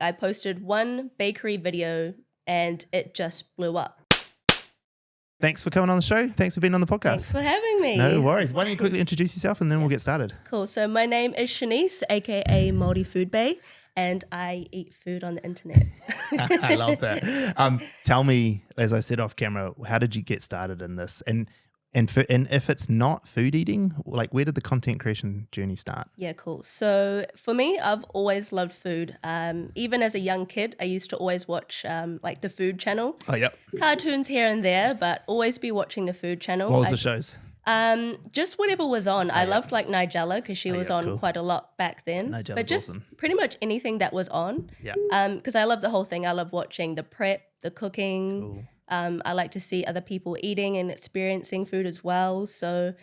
I posted one bakery video and it just blew up. Thanks for coming on the show. Thanks for being on the podcast. Thanks for having me. No worries. Why don't you quickly introduce yourself and then we'll get started. Cool. So my name is Shanice, aka Māori Food Bae, and I eat food on the internet. I love that. Tell me, as I said off camera, how did you get started in this? And if it's not food eating, like where did the content creation journey start? Yeah, cool. So for me, I've always loved food. Even as a young kid, I used to always watch like the Food Channel. Oh, yep. Cartoons here and there, but always be watching the Food Channel. What was the shows? Just whatever was on. I loved like Nigella because she was on quite a lot back then. Nigella's but just awesome. pretty much anything that was on. Yeah. Because I love the whole thing. I love watching the prep, the cooking. Cool. I like to see other people eating and experiencing food as well. So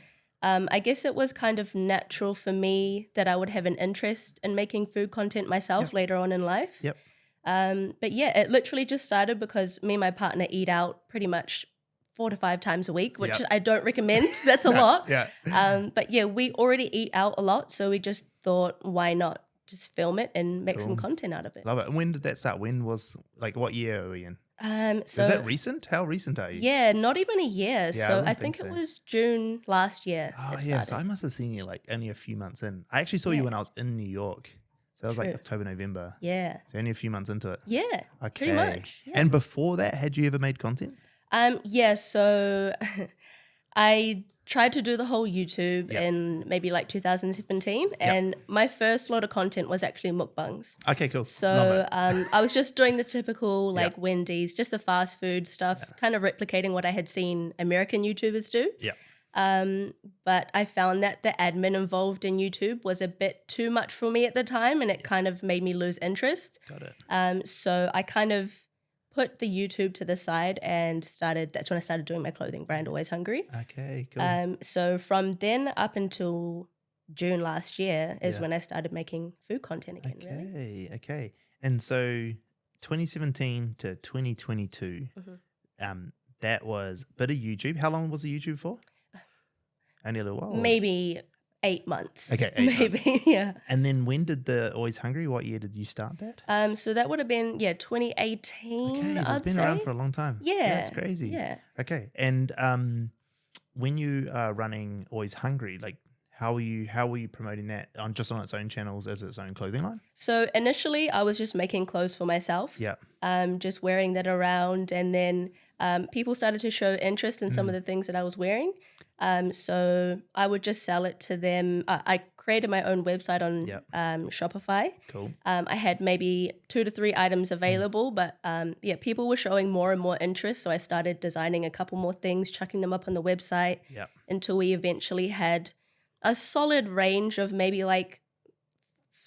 I guess it was kind of natural for me that I would have an interest in making food content myself later on in life. Yep. But yeah, it literally just started because me and my partner eat out pretty much 4 to 5 times a week, which I don't recommend. That's a lot. Yeah. But yeah, we already eat out a lot. So we just thought, why not just film it and make some content out of it? Love it. And when did that start? When was, like, what year are we in? So is that recent? How recent are you? Yeah, not even a year. Yeah, So I I think it was June last year. Oh, yeah. So I must have seen you like only a few months in. I actually saw you when I was in New York. So that was like October, November. Yeah. So only a few months into it. Yeah. Okay. Pretty much. Yeah. And before that, had you ever made content? Yeah, so I tried to do the whole YouTube in maybe like 2017, and my first lot of content was actually mukbangs. Okay, cool. So I was just doing the typical like Wendy's, just the fast food stuff, kind of replicating what I had seen American YouTubers do. Yeah. But I found that the admin involved in YouTube was a bit too much for me at the time, and it kind of made me lose interest. Got it. So I kind of put the YouTube to the side and that's when I started doing my clothing brand, Always Hungry. Okay, cool. So from then up until June last year is when I started making food content again, really. Okay. And so 2017 to 2022, that was a bit of YouTube. How long was the YouTube for? Only a little while? Maybe 8 months. Okay, 8 maybe, months. yeah. And then when did the Always Hungry, what year did you start that? So that would have been, 2018, Okay, so it's been around for a long time. Yeah. That's crazy. Yeah. Okay. And when you are running Always Hungry, like how were you promoting that on its own channels as its own clothing line? So initially I was just making clothes for myself. Yeah. Just wearing that around, and then people started to show interest in some of the things that I was wearing. So I would just sell it to them. I created my own website on Shopify. Cool. I had maybe 2 to 3 items available, but people were showing more and more interest. So I started designing a couple more things, chucking them up on the website until we eventually had a solid range of maybe like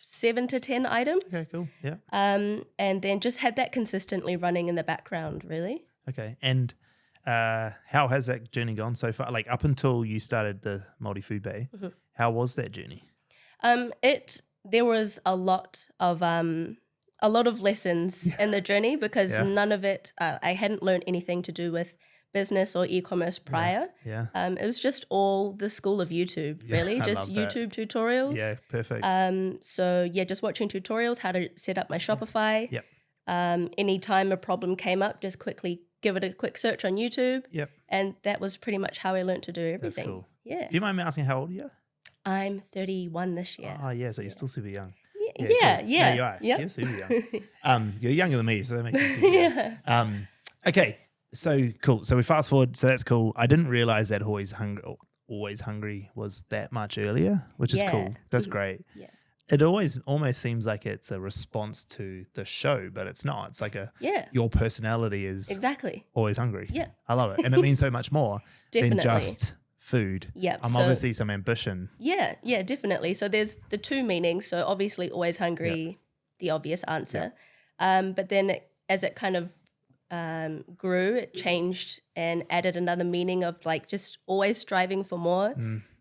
7 to 10 items. Okay, cool. Yeah. And then just had that consistently running in the background, really. Okay. And how has that journey gone so far? Like up until you started the Māori Food Bae, how was that journey? There was a lot of lessons in the journey because none of it, I hadn't learned anything to do with business or e-commerce prior. Yeah. It was just all the school of YouTube, really, just YouTube tutorials. Yeah, perfect. So just watching tutorials, how to set up my Shopify. Yep. Anytime a problem came up, just quickly give it a quick search on YouTube. Yep. And that was pretty much how I learned to do everything. That's cool. Yeah. Do you mind me asking how old you are? I'm 31 this year. Oh, yeah. So you're still super young. Yeah. Cool. Yeah, you are. Yep. You're super young. You're younger than me, so that makes you super young. Okay. So cool. So we fast forward. So that's cool. I didn't realize that Always Hungry was that much earlier, which is cool. That's great. Yeah. It almost seems like it's a response to the show, but it's not. It's like your personality is exactly always hungry. Yeah. I love it. And it means so much more than Definitely. just food. Yeah. I'm obviously some ambition. Yeah, definitely. So there's the 2 meanings. So obviously Always Hungry, the obvious answer. But then as it kind of grew, it changed and added another meaning of like just always striving for more.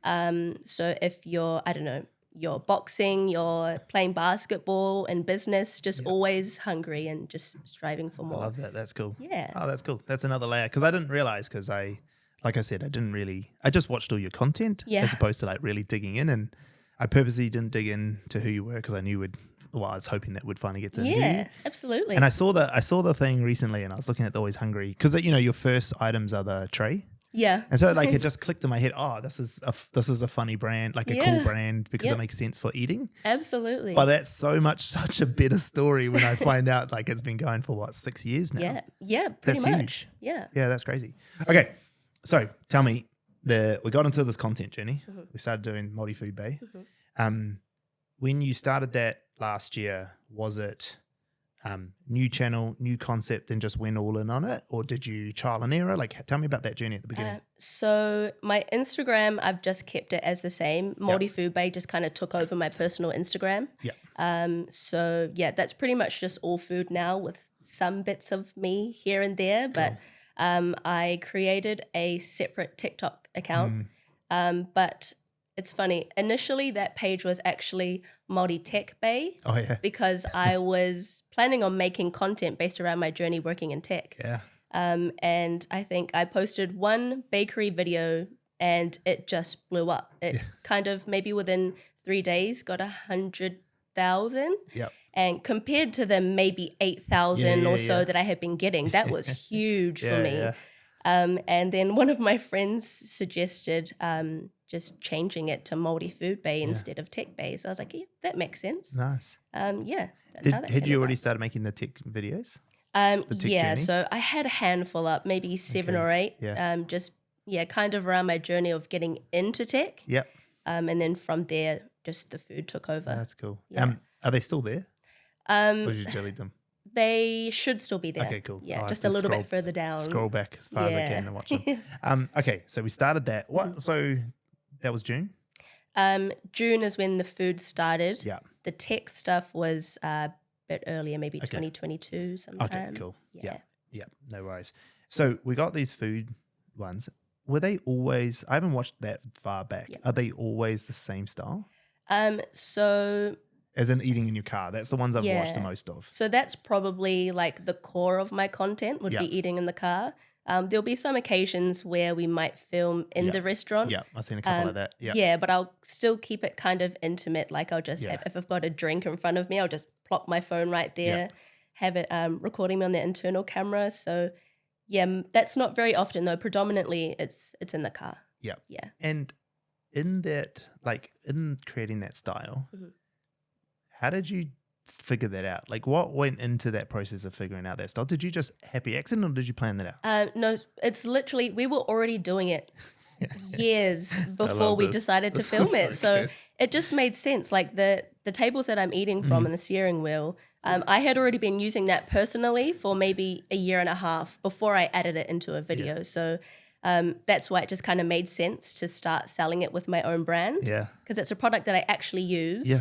So if you're, I don't know, you're boxing, you're playing basketball in business, just always hungry and just striving for more. I love that. That's cool. Yeah. Oh, that's cool. That's another layer. Because I didn't realize, like I said, I just watched all your content as opposed to like really digging in. And I purposely didn't dig into who you were because I knew we'd well, I was hoping that would finally get to interview Yeah, you. absolutely. And I saw the thing recently, and I was looking at the Always Hungry because your first items are the tray. Yeah. And so like it just clicked in my head, oh, this is a funny brand, like a cool Yeah. brand because Yep. it makes sense for eating. Absolutely. But that's such a better story when I find out like it's been going for 6 years now. yeah. Yeah, pretty That's much. huge. Yeah. Yeah, that's crazy. Okay, so tell me, we got into this content journey. Mm-hmm. We started doing Māori Food Bae. When you started that last year, was it new channel, new concept, and just went all in on it, or did you trial and error? Like, tell me about that journey at the beginning. So my Instagram, I've just kept it as the same. Māori Food Bae just kind of took over my personal Instagram. Yeah. So yeah, that's pretty much just all food now with some bits of me here and there. But I created a separate TikTok account. But it's funny. Initially, that page was actually Māori Tech Bae. Oh yeah. Because I was planning on making content based around my journey working in tech. Yeah. And I think I posted one bakery video and it just blew up. It kind of maybe within 3 days got 100,000. Yep. And compared to the maybe 8,000 or so that I had been getting, that was huge for me. Yeah. And then one of my friends suggested just changing it to Māori Food Bae instead of Tech Bae. So I was like, yeah, that makes sense. Nice. Yeah, that's how that Had came you about. already started making the tech videos? Yeah, journey? so I had a handful up, maybe 7 or 8. Yeah. Just kind of around my journey of getting into tech. Yep. And then from there, just the food took over. That's cool. Yeah. Are they still there? Or did you delete them? They should still be there. Okay, cool. Yeah, I'll just have a to little scroll- bit further down. Scroll back as far as I can and watch them. Okay, so we started that. What? So that was June? June is when the food started. Yeah. The tech stuff was a bit earlier, maybe 2022 sometime. Okay, cool. Yeah. Yeah, no worries. So we got these food ones. Were they always, I haven't watched that far back. Yeah. Are they always the same style? So As in eating in your car. That's the ones I've watched the most of. So that's probably like the core of my content would Yeah. be eating in the car. There'll be some occasions where we might film in the restaurant. Yeah, I've seen a couple of that. Yeah. Yeah, but I'll still keep it kind of intimate. Like I'll just have, if I've got a drink in front of me, I'll just plop my phone right there, have it recording me on the internal camera. So yeah, that's not very often though. Predominantly it's in the car. Yeah. Yeah. And in that, like in creating that style, how did you figure that out? Like what went into that process of figuring out that style? Did you just happy accident or did you plan that out? No, it's literally, we were already doing it years before we this. decided to This film is it. so So good. it just made sense. Like the tables that I'm eating from and the steering wheel, I had already been using that personally for maybe a year and a half before I added it into a video. So that's why it just kind of made sense to start selling it with my own brand. Yeah. Because it's a product that I actually use. Yeah.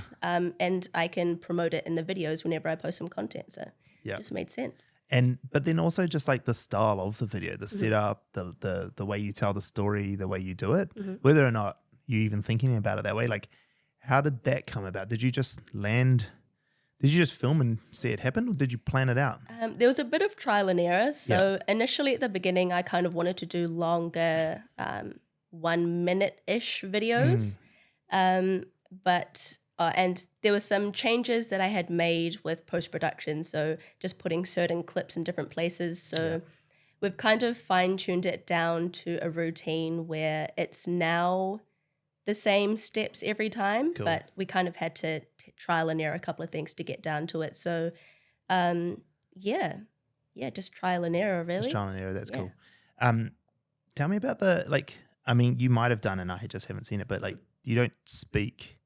And I can promote it in the videos whenever I post some content. So Yeah. it just made sense. But then also just like the style of the video, the setup, the way you tell the story, the way you do it, whether or not you even thinking about it that way, like how did that come about? Did you just film and see it happen or did you plan it out? There was a bit of trial and error. So initially at the beginning, I kind of wanted to do longer 1 minute-ish videos. And there were some changes that I had made with post-production. So just putting certain clips in different places. So we've kind of fine-tuned it down to a routine where it's now the same steps every time, but we kind of had to trial and error a couple of things to get down to it. So, just trial and error, really. Just trial and error, that's cool. Tell me about you might have done and I just haven't seen it, but like you don't speak.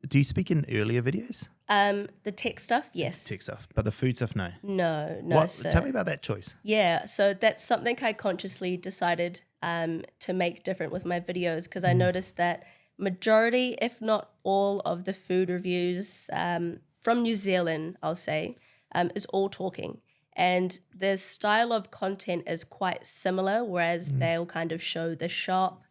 Do you speak in earlier videos? The tech stuff, yes. Tech stuff, but the food stuff, no. No, sir. Tell me about that choice. Yeah, so that's something I consciously decided to make different with my videos because I noticed that majority, if not all, of the food reviews from New Zealand, I'll say, is all talking. And the style of content is quite similar, whereas they'll kind of show the shop,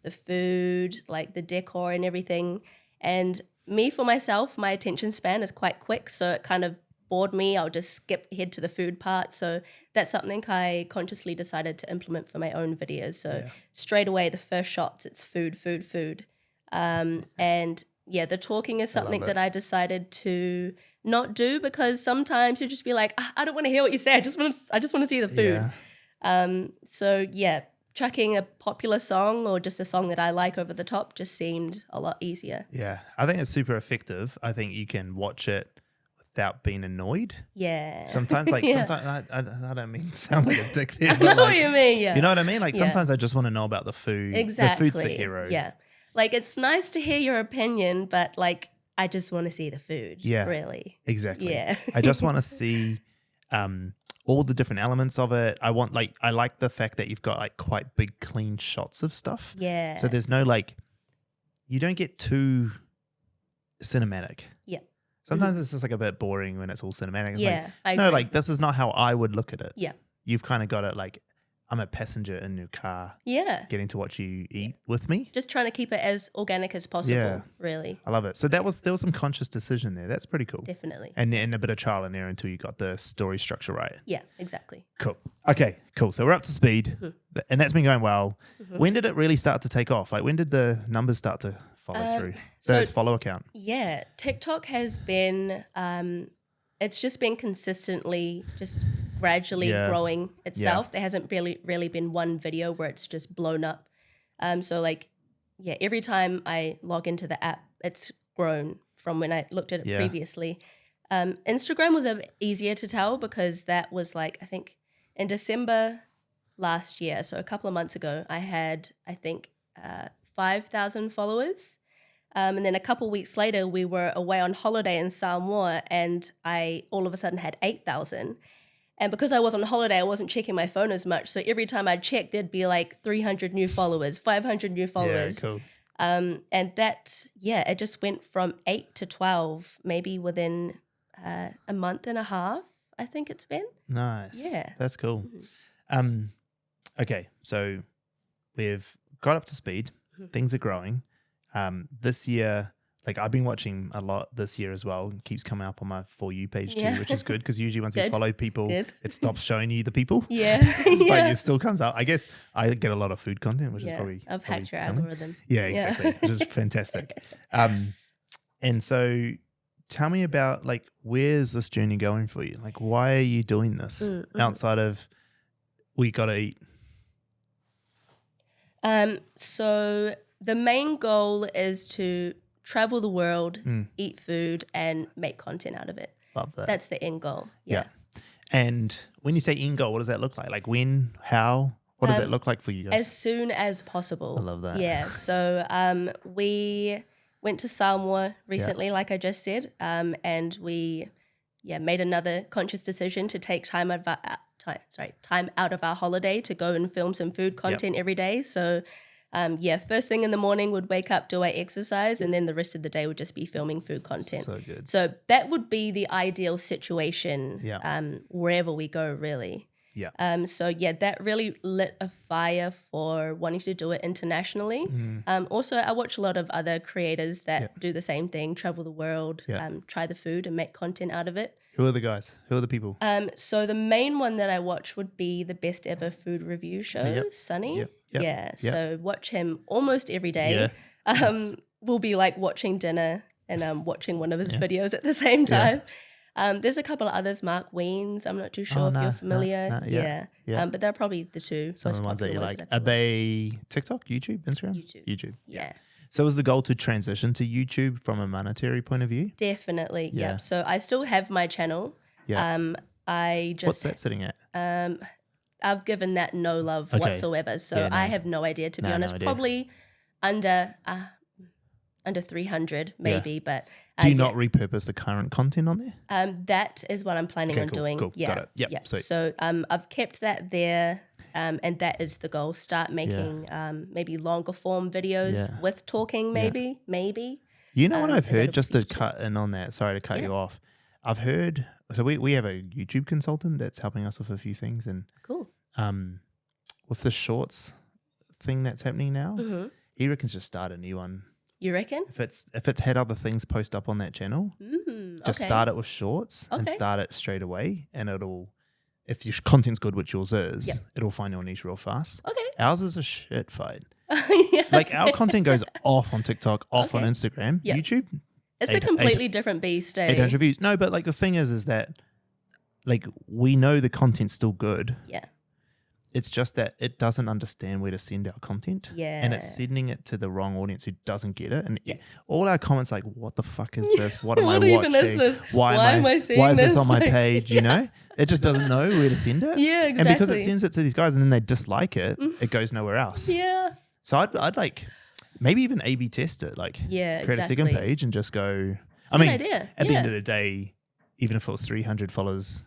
the food, like the decor and everything. And me, for myself, my attention span is quite quick, so it kind of bored me. I'll just skip ahead to the food part. So that's something I consciously decided to implement for my own videos. So straight away, the first shots, it's food. And Yeah, the talking is something it. that I decided to not do because sometimes you just be like, I don't want to hear what you say. I just want to see the food. Yeah. So yeah, chucking a popular song or just a song that I like over the top just seemed a lot easier. Yeah. I think it's super effective. I think you can watch it without being annoyed. Yeah. Sometimes, like, Yeah. sometimes I don't mean to sound like a dick there, I but know like, what you mean, yeah. you know what I mean? Like, Yeah. sometimes I just want to know about the food. Exactly. The food's the hero. Yeah. Like, it's nice to hear your opinion, but like, I just want to see the food. Yeah. Really. Exactly. Yeah. I just want to see all the different elements of it. I like the fact that you've got like quite big, clean shots of stuff. Yeah. So there's no like, you don't get too cinematic. Yeah. Sometimes it's just like a bit boring when it's all cinematic. It's Yeah. I like, no, agree. like this is not how I would look at it. Yeah. You've kind of got it like, I'm a passenger in your car Yeah. getting to watch you eat with me. Just trying to keep it as organic as possible. Yeah. Really. I love it. So there was some conscious decision there. That's pretty cool. Definitely. And a bit of trial and error until you got the story structure right. Yeah, exactly. Cool. Okay, cool. So we're up to speed and that's been going well. When did it really start to take off? Like when did the numbers start to follow through? Those follow account. Yeah, TikTok has been, it's just been consistently just gradually growing itself. There hasn't really been one video where it's just blown up. So like, yeah, every time I log into the app, it's grown from when I looked at it previously. Instagram was a bit easier to tell because that was like, I think in December last year, so a couple of months ago, I had, I think, 5,000 followers. And then a couple weeks later, we were away on holiday in Samoa and I all of a sudden had 8,000. And because I was on holiday, I wasn't checking my phone as much. So every time I checked, there'd be like 300 new followers, 500 new followers. Yeah, cool. And that, yeah, it just went from 8 to 12, maybe within a month and a half, I think it's been. Nice. Yeah. That's cool. Okay, so we've got up to speed. Things are growing. This year, like I've been watching a lot this year as well. It keeps coming up on my For You page too, which is good because usually once you follow people, it stops showing you the people. Yeah. But it still comes out. I guess I get a lot of food content, which is probably I've hacked your telling. algorithm. Yeah, exactly. Which is fantastic. And so tell me about like, where's this journey going for you? Like, why are you doing this outside of we got to eat? So the main goal is to travel the world, eat food, and make content out of it. Love that. That's the end goal. Yeah. And when you say end goal, what does that look like? Like when, how, what does that look like for you guys? As soon as possible. I love that. Yeah. So we went to Samoa recently, like I just said, and we made another conscious decision to take time out of our holiday to go and film some food content every day. So first thing in the morning would wake up, do our exercise, and then the rest of the day would just be filming food content. So good. So that would be the ideal situation wherever we go, really. Yeah. That really lit a fire for wanting to do it internationally. Also, I watch a lot of other creators that do the same thing, travel the world, try the food and make content out of it. Who are the guys? Who are the people? So the main one that I watch would be the Best Ever Food Review Show, Sunny. So watch him almost every day. We'll be like watching dinner and watching one of his videos at the same time. There's a couple of others, Mark Weens. I'm not too sure if you're familiar. But they're probably the two Some most of the ones that you popular like. ones Are they TikTok, YouTube, Instagram? YouTube. Yeah. So is the goal to transition to YouTube from a monetary point of view? Definitely. Yeah. So I still have my channel. Yeah. I just What's that sitting at? I've given that no love whatsoever. So I have no idea, to be honest. Probably under 300 maybe, but do you not repurpose the current content on there? That is what I'm planning on doing. Cool. Yeah. Got it. Yep. Yeah. Sweet. So I've kept that there. And that is the goal. Start making maybe longer form videos with talking maybe. You know what I've heard, just to cut in on that, sorry to cut you off. I've heard, so we have a YouTube consultant that's helping us with a few things. And cool. With the shorts thing that's happening now, he reckons just start a new one. You reckon? If it's had other things post up on that channel, just start it with shorts and start it straight away, and it'll, if your content's good, which yours is, it'll find your niche real fast. Okay. Ours is a shit fight. Yeah. Like our content goes off on TikTok, off on Okay. Instagram, Yep. YouTube. It's a completely different beast. 800 views. No, but like the thing is that like we know the content's still good. Yeah. It's just that it doesn't understand where to send our content. Yeah. And it's sending it to the wrong audience who doesn't get it. And Yeah. all our comments like, what the fuck is this? What am I What watching? even is this? Why am I seeing why is this this? on my Like, page? You know? It just doesn't know where to send it. Yeah, And because it exactly. sends it to these guys and then they dislike it, it goes nowhere else. Yeah. So I'd like maybe even A/B test it, like Yeah, create a second exactly. page and just go. a good idea. At the end Yeah. of the day, even if it was 300 followers,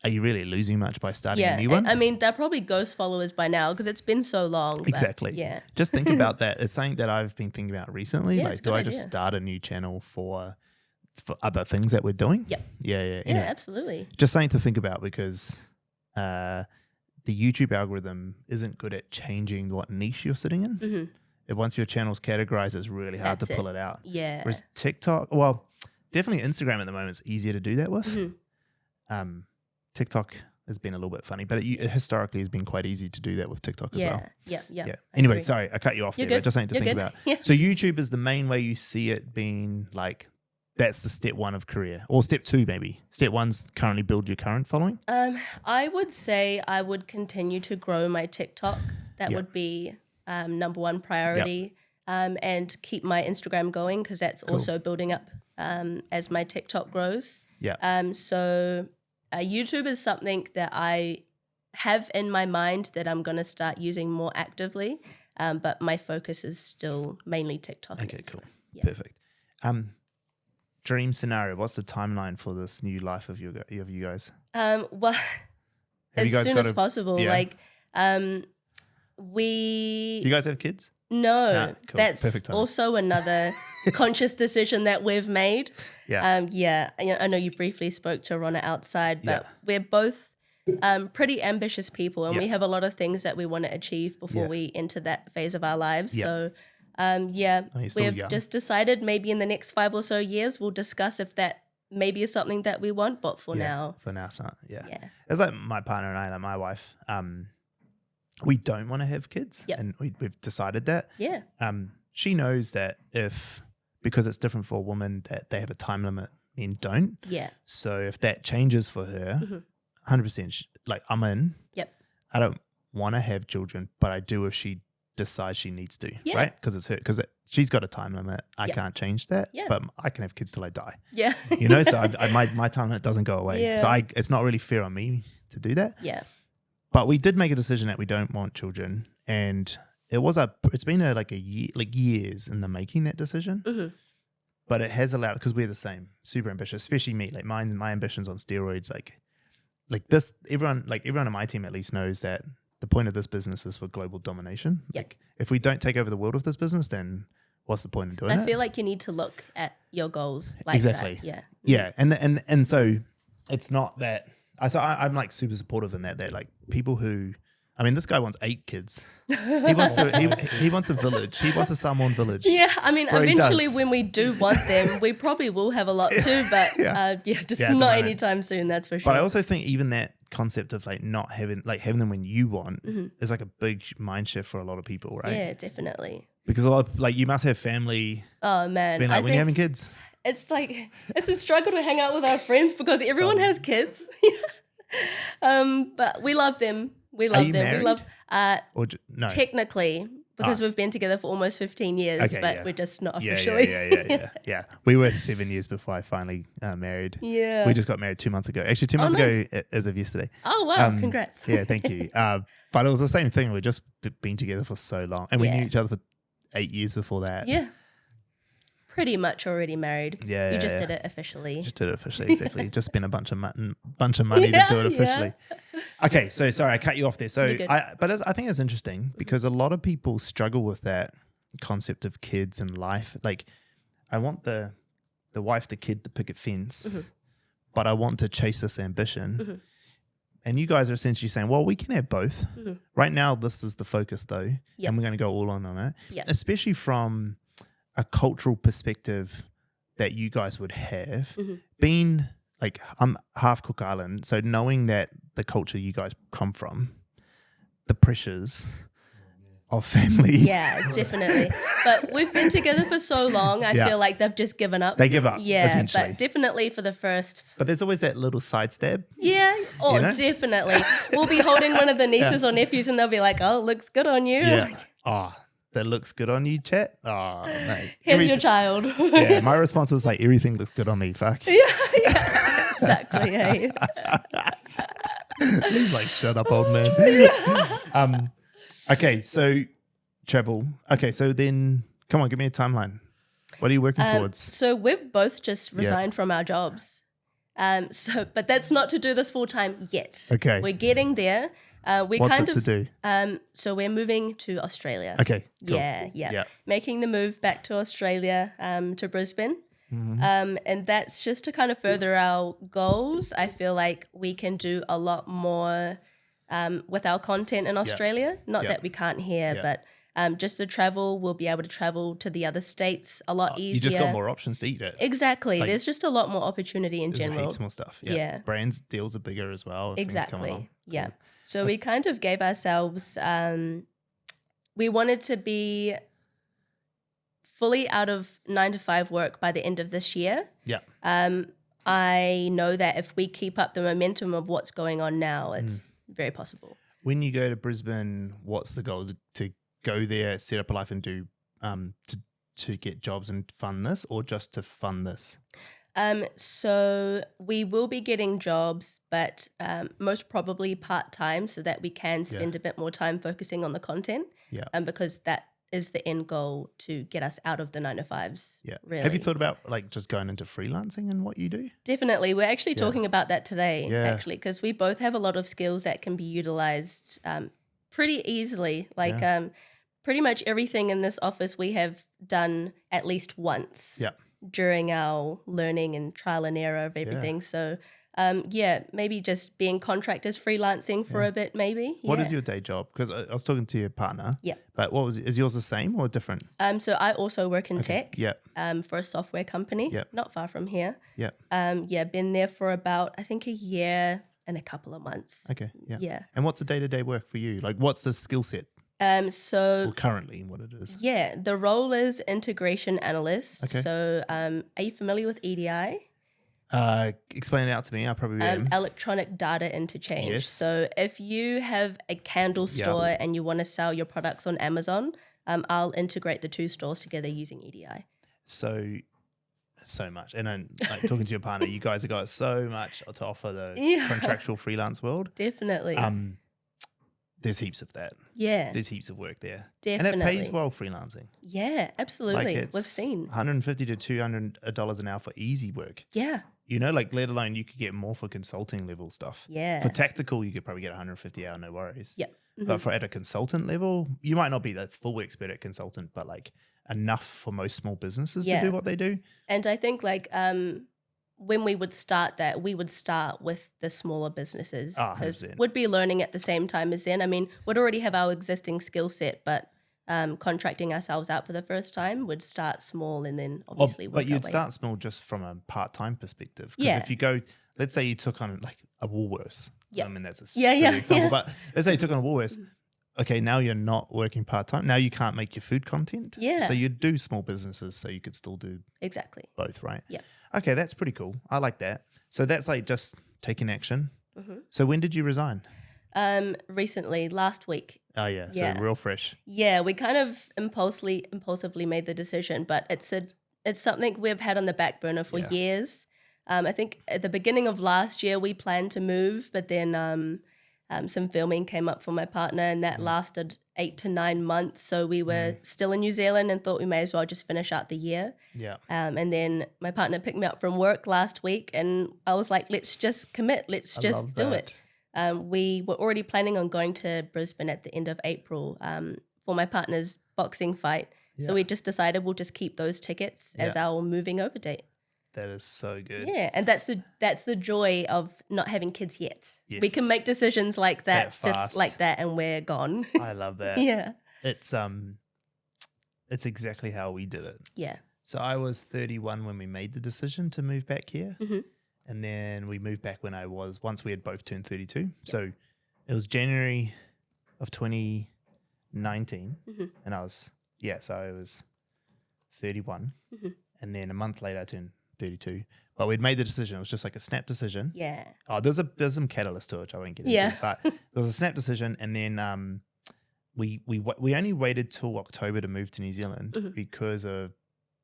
are you really losing much by starting Yeah. a new one? I mean, they're probably ghost followers by now because it's been so long. but Exactly. Yeah. Just think about that. It's something that I've been thinking about recently. Yeah, like, it's a do good I just idea. start a new channel for other things that we're doing? Yep. Yeah. Yeah, Anyway, absolutely. just something to think about because the YouTube algorithm isn't good at changing what niche you're sitting in. Mm-hmm. Once your channel's categorized, it's really hard That's to pull it out. Yeah. Whereas TikTok, well, definitely Instagram at the moment is easier to do that with. Mhm. TikTok has been a little bit funny, but it historically has been quite easy to do that with TikTok as Yeah. well. Yeah. Yeah. I Anyway, agree. sorry, I cut you off You're there. good. But just something to You're think good. about. Yeah. So YouTube is the main way you see it being like that's the step one of career, or step two maybe. Step one's currently build your current following. I would say I would continue to grow my TikTok. That Yep. would be number one priority. And keep my Instagram going because that's also building up as my TikTok grows. Yeah. So YouTube is something that I have in my mind that I'm going to start using more actively. But my focus is still mainly TikTok. and Okay, Instagram. cool. Yeah. Perfect. Dream scenario. What's the timeline for this new life of you guys? Well, Have you as guys soon got as possible. yeah. Like, Do you guys have kids? no, Nah, cool. that's Perfect timing. also another conscious decision that we've made. Yeah. I know you briefly spoke to Ronna outside, but Yeah. we're both pretty ambitious people and Yeah. we have a lot of things that we want to achieve before Yeah. we enter that phase of our lives. Yeah. So, you're still we've young. just decided maybe in the next 5 or so years, we'll discuss if that maybe is something that we want, but for now, For now, it's not. Yeah. yeah. It's like my partner and I, like my wife, we don't want to have kids. Yep. And we've decided that. Yeah. She knows that because it's different for a woman that they have a time limit, men don't. Yeah. So if that changes for her, 100%, like I'm in. Yep. I don't want to have children, but I do if she decides she needs to, Yeah. right? Because it's her, because she's got a time limit. I Yeah. can't change that, Yeah. but I can have kids till I die. Yeah. You know, so my time limit doesn't go away. Yeah. So it's not really fair on me to do that. Yeah. But we did make a decision that we don't want children, and it's been a year, like years in the making that decision. Mhm. But it has allowed, because we're the same, super ambitious, especially me. Like my ambitions on steroids, like this. Everyone on my team at least knows that the point of this business is for global domination. Yep. Like if we don't take over the world with this business, then what's the point in doing it? I feel like you need to look at your goals like Exactly. that. Yeah. Yeah, and so it's not that. I'm like super supportive in that like people who, I mean, this guy wants 8 kids. He wants he wants a village. He wants a Samoan village. Yeah, I mean, Or he eventually does. when we do want them, we probably will have a lot too, but just Yeah, at the not moment. anytime soon, that's for sure. But I also think even that concept of like not having them when you want Mm-hmm. is like a big mind shift for a lot of people, right? Yeah, definitely. Because a lot of, like you must have family Oh man, being I like when you're having think kids. it's like it's a struggle to hang out with our friends because everyone has kids. But we love them. We love you them. married? We love Or no. technically because we've been together for almost 15 years, Okay, but yeah. we're just not Yeah, officially. yeah. We were 7 years before I finally married. Yeah. We just got married 2 months ago. Actually, 2 months nice. ago as of yesterday. Oh wow, congrats. Yeah, thank you. But it was the same thing. We'd just been together for so long. And we Yeah. knew each other for 8 years before that. Yeah. Pretty much already married. Yeah, You yeah, just yeah. did it officially. Just did it officially, exactly. Just spent a bunch of money Yeah, to do it yeah. officially. Okay, so sorry, I cut you off there. So You're good. I think it's interesting because a lot of people struggle with that concept of kids and life. Like, I want the wife, the kid, the picket fence, Mm-hmm. but I want to chase this ambition. And you guys are essentially saying, well, we can have both. Right now, this is the focus though, Yep. and we're going to go all on it, Yep. especially from a cultural perspective that you guys would have. Being like, I'm half Cook Island, so knowing that the culture you guys come from, the pressures of family. Yeah, definitely. But we've been together for so long, I feel like they've just given up. They give up Yeah, eventually. but definitely for the first. But there's always that little side stab. Yeah, oh, You know? definitely. We'll be holding one of the nieces or nephews and they'll be like, oh, looks good on you. Yeah. Oh, that looks good on you, chat. Oh, mate. Here's your child. Yeah, my response was like, everything looks good on me. Fuck. Yeah, exactly. Hey. He's like, shut up, old man. Okay, so travel. Okay, so then, come on, give me a timeline. What are you working towards? So we've both just resigned from our jobs. But that's not to do this full time yet. Okay. We're getting there. What's it to do? So we're moving to Australia. Okay, cool. Yeah. Making the move back to Australia, to Brisbane. Mm-hmm. And that's just to kind of further our goals. I feel like we can do a lot more with our content in Australia. Not that we can't here, but just the travel, we'll be able to travel to the other states a lot easier. You just got more options to eat it. Exactly. There's just a lot more opportunity in There's general. heaps more stuff. Yeah. Brands deals are bigger as well. If things come Exactly. along. Yeah. Cool. So we kind of gave ourselves, we wanted to be fully out of 9-to-5 work by the end of this year. Yeah. I know that if we keep up the momentum of what's going on now, it's very possible. When you go to Brisbane, what's the goal? To go there, set up a life and do to get jobs and fund this, or just to fund this? So we will be getting jobs, but most probably part-time so that we can spend a bit more time focusing on the content. Yeah. Because that is the end goal, to get us out of the 9-to-5s. Yeah. Really. Have you thought about like just going into freelancing and what you do? Definitely. We're actually talking about that today, Yeah. actually, because we both have a lot of skills that can be utilized pretty easily. Like pretty much everything in this office we have done at least once during our learning and trial and error of everything. So maybe just being contractors, freelancing for a bit, maybe. What is your day job? Because I was talking to your partner. Yeah. But is yours the same or different? So I also work in tech. Yeah. For a software company. Yep. Not far from here. Yeah. Been there for about, I think, a year and a couple of months. Okay. Yeah. Yeah. And what's the day-to-day work for you? Like, what's the skill set? So Currently, what it is? Yeah, the role is integration analyst. Okay. So are you familiar with EDI? Explain it out to me. I probably am. Electronic data interchange. Yes. So if you have a candle store and you want to sell your products on Amazon, I'll integrate the two stores together using EDI. So much. And then like talking to your partner, you guys have got so much to offer the contractual freelance world. Definitely. There's heaps of that. Yeah. There's heaps of work there. Definitely. And it pays well, freelancing. Yeah, absolutely. Like We've seen. $150 to $200 an hour for easy work. Yeah. You know, like let alone you could get more for consulting level stuff. Yeah. For tactical, you could probably get 150 hour, no worries. Yep. But for at a consultant level, you might not be the full expert at consultant, but like enough for most small businesses to do what they do. And I think like when we would start that, we would start with the smaller businesses because we'd be learning at the same time as them. I mean, we'd already have our existing skill set, but contracting ourselves out for the first time would start small and then obviously work But you'd our way. start small just from a part-time perspective. Because if you go, let's say you took on like a Woolworths. I mean, that's a silly example. But let's say you took on a Woolworths. Okay, now you're not working part-time. Now you can't make your food content. Yeah. So you'd do small businesses so you could still do Exactly. both, right? Yeah. Okay, that's pretty cool. I like that. So that's like just taking action. So when did you resign? Recently, last week. Oh yeah, so real fresh. Yeah, we kind of impulsively made the decision, but it's something we've had on the back burner for years. I think at the beginning of last year we planned to move, but then some filming came up for my partner and that lasted 8 to 9 months. So we were still in New Zealand and thought we may as well just finish out the year. Yeah. And then my partner picked me up from work last week and I was like, let's just commit. Let's just do it. We were already planning on going to Brisbane at the end of April for my partner's boxing fight. Yeah. So we just decided we'll just keep those tickets as our moving over date. That is so good. Yeah, and that's the joy of not having kids yet. Yes. We can make decisions like that just like that, and we're gone. I love that. Yeah, it's exactly how we did it. Yeah. So I was 31 when we made the decision to move back here, and then we moved back when once we had both turned 32. So it was January of 2019. 19 and I was, so I was 31. And then a month later I turned 32. But we'd made the decision. It was just like a snap decision. Yeah. Oh, there's some catalyst to it, which I won't get into. But there was a snap decision, and then we only waited till October to move to New Zealand because of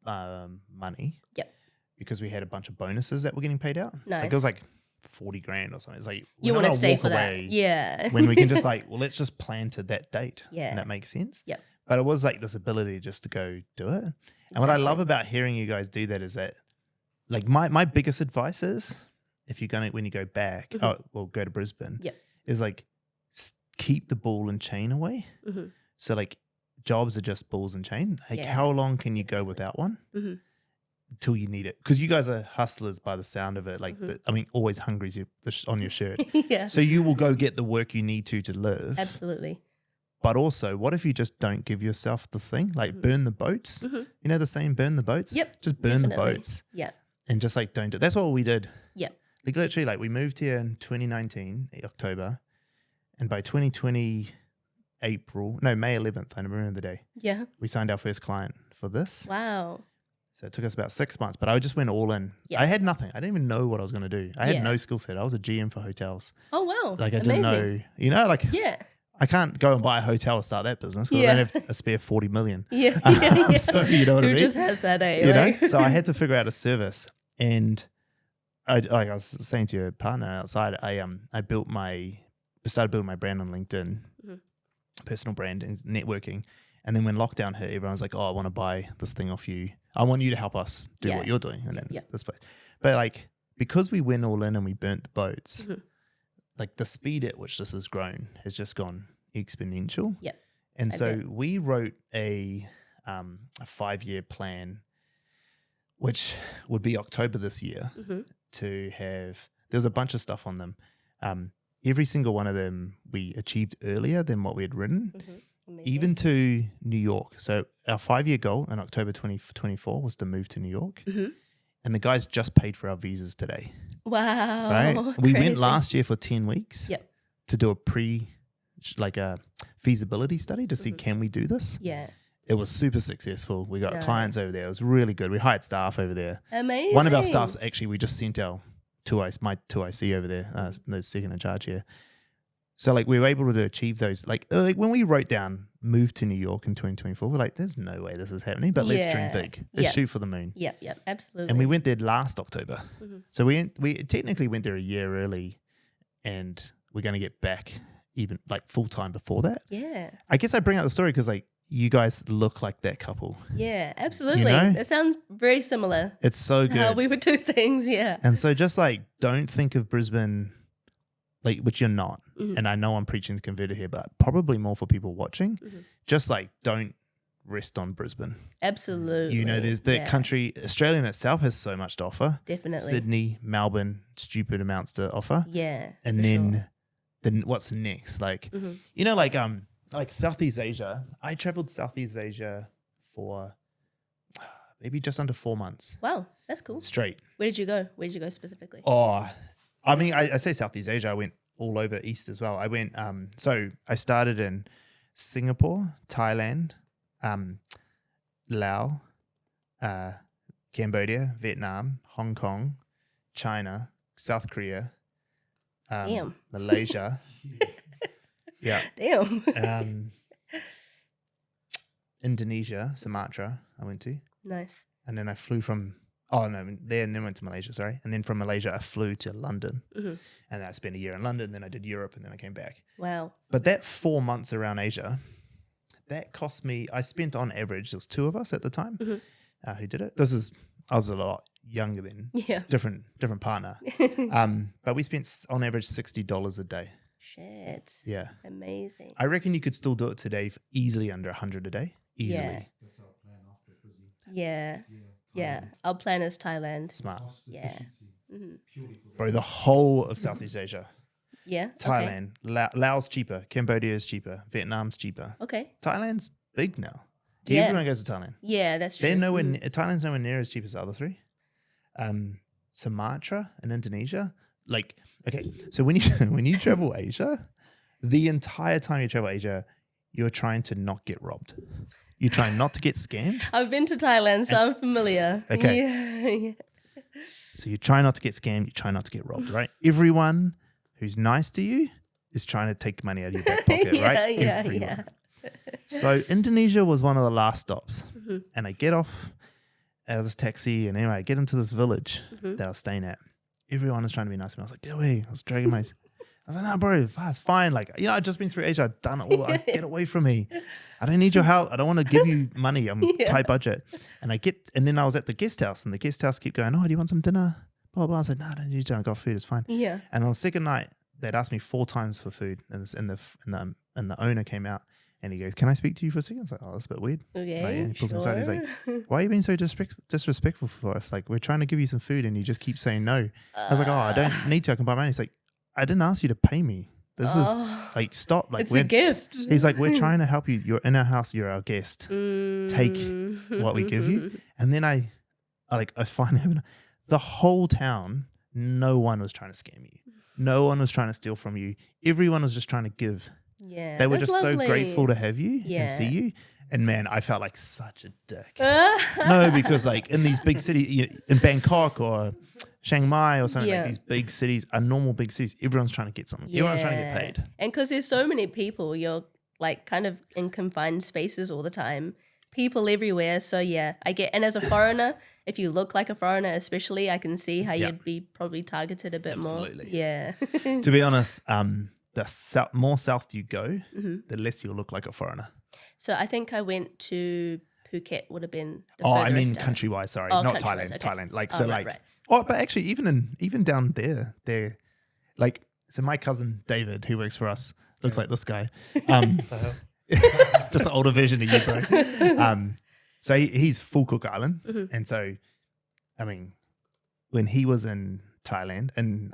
money. Yep. Because we had a bunch of bonuses that were getting paid out. Nice. Like it was like 40 grand or something. It's like you want to stay for that. Yeah. when we can just like, well, let's just plan to that date. Yeah. And that makes sense. Yep. But it was like this ability just to go do it. And what I love about hearing you guys do that is that, like, my biggest advice is, if you're when you go back, go to Brisbane, is like keep the ball and chain away. So like jobs are just balls and chain. Like how long can you go without one until you need it? Because you guys are hustlers by the sound of it. Like, always hungry is on your shirt. So you will go get the work you need to live. Absolutely. But also, what if you just don't give yourself the thing? Like burn the boats. You know the saying, burn the boats? Yep. Just burn the boats. Yeah. And just like don't do. That's what we did. Yep. Like literally, like we moved here in 2019, October. And by 2020, May 11th, I remember the day. Yeah. We signed our first client for this. Wow. So it took us about 6 months, but I just went all in. Yep. I had nothing. I didn't even know what I was going to do. I had no skill set. I was a GM for hotels. Oh, wow. Like I didn't know, like I can't go and buy a hotel and start that business because I don't have a spare 40 million. So you know what I mean? Who just has that, you know? So I had to figure out a service. And like I was saying to your partner outside, I started building my brand on LinkedIn, personal brand and networking. And then when lockdown hit, everyone was like, oh, I want to buy this thing off you. I want you to help us do what you're doing. And then this place. But like, because we went all in and we burnt the boats, like the speed at which this has grown has just gone exponential. Yep. And so we wrote a 5-year plan, which would be October this year, to have, there's a bunch of stuff on them. Every single one of them we achieved earlier than what we had written, even to New York. So our 5-year goal in October 2024 was to move to New York. And the guys just paid for our visas today. Wow. Right? We went last year for 10 weeks to do a feasibility study to see, can we do this? Yeah. It was super successful. We got clients over there. It was really good. We hired staff over there. Amazing. One of our staffs, actually, we just sent our my 2IC over there, the second in charge here. So like we were able to achieve those. Like when we wrote down move to New York in 2024, we're like, there's no way this is happening, but let's dream big. Let's shoot for the moon. Yep, absolutely. And we went there last October. So we technically went there a year early, and we're going to get back even like full time before that. Yeah. I guess I bring up the story because like you guys look like that couple. Yeah, absolutely. You know? That sounds very similar. It's so good. How we would do things, And so just like don't think of Brisbane, like, which you're not. And I know I'm preaching the converter here, but probably more for people watching. Just like don't rest on Brisbane. Absolutely. You know, there's the country, Australia in itself has so much to offer. Definitely. Sydney, Melbourne, stupid amounts to offer. Yeah. And then what's next? Like, you know, like Southeast Asia. I traveled Southeast Asia for maybe just under 4 months. Wow, that's cool. Straight. Where did you go? Where did you go specifically? Oh, I mean, I say Southeast Asia. I went all over East as well. I went, so I started in Singapore, Thailand, Laos, Cambodia, Vietnam, Hong Kong, China, South Korea, Malaysia. Damn. Indonesia, Sumatra, I went to. Nice. And then I flew from, then went to Malaysia, sorry. And then from Malaysia, I flew to London. And I spent a year in London, then I did Europe, and then I came back. Wow. But that 4 months around Asia, that cost me, I spent on average, there was 2 of us at the time who did it. I was a lot younger then. Yeah. Different partner. But we spent on average $60 a day. Shit. Yeah. Amazing. I reckon you could still do it today for easily under 100 a day. Easily. Yeah. That's our plan after Brazil. Yeah. Our plan is Thailand. Smart. Yeah. Bro, the whole of Southeast Asia. Yeah. Thailand. Okay. Laos cheaper. Cambodia is cheaper. Vietnam's cheaper. Okay. Thailand's big now. Yeah. Everyone goes to Thailand. Yeah, that's true. Thailand's nowhere near as cheap as the other 3. Sumatra and Indonesia. Like, okay, so when you travel Asia, the entire time you travel Asia, you're trying to not get robbed. You're trying not to get scammed. I've been to Thailand, so I'm familiar. Okay. Yeah. So you try not to get scammed. You try not to get robbed, right? Everyone who's nice to you is trying to take money out of your back pocket, right? Everyone. So Indonesia was one of the last stops. And I get off out of this taxi and anyway, I get into this village that I was staying at. Everyone was trying to be nice to me. I was like, get away. I was dragging my... I was like, no, bro, it's fine. Like, I've just been through Asia. I've done it all. Get away from me. I don't need your help. I don't want to give you money. I'm tight budget. And then I was at the guest house and the guest house kept going, oh, do you want some dinner? Blah, blah. I said, no, I don't need dinner. I got food. It's fine. Yeah. And on the second night, they'd asked me 4 times for food. And the owner came out and he goes, can I speak to you for a second? I was like, oh, that's a bit weird. Okay, like, he pulls me aside. He's like, why are you being so disrespectful for us? Like, we're trying to give you some food and you just keep saying no. I was like, oh, I don't need to. I can buy mine. He's like, I didn't ask you to pay me. This is like, stop. Like, it's a gift. He's like, we're trying to help you. You're in our house. You're our guest. Take what we give you. And then I finally, the whole town, no one was trying to scam you. No one was trying to steal from you. Everyone was just trying to give. Yeah. They were just lovely. so grateful to have you and see you. And man, I felt like such a dick. No, because like in these big cities, in Bangkok or Chiang Mai or something, like these big cities are normal big cities. Everyone's trying to get something. Everyone's trying to get paid. And because there's so many people, you're like kind of in confined spaces all the time. People everywhere. So yeah, I get, and as a foreigner, if you look like a foreigner especially, I can see how you'd be probably targeted a bit more. Yeah. To be honest, the more south you go, the less you'll look like a foreigner. So I think I went to Phuket would have been the I mean down. country-wise, sorry. Not Thailand, okay. Thailand. Like, Right. Oh, but actually even down there, like, so my cousin David, who works for us, looks like this guy. Just an older version of you, bro. So he's full Cook Island. And so, I mean, when he was in Thailand and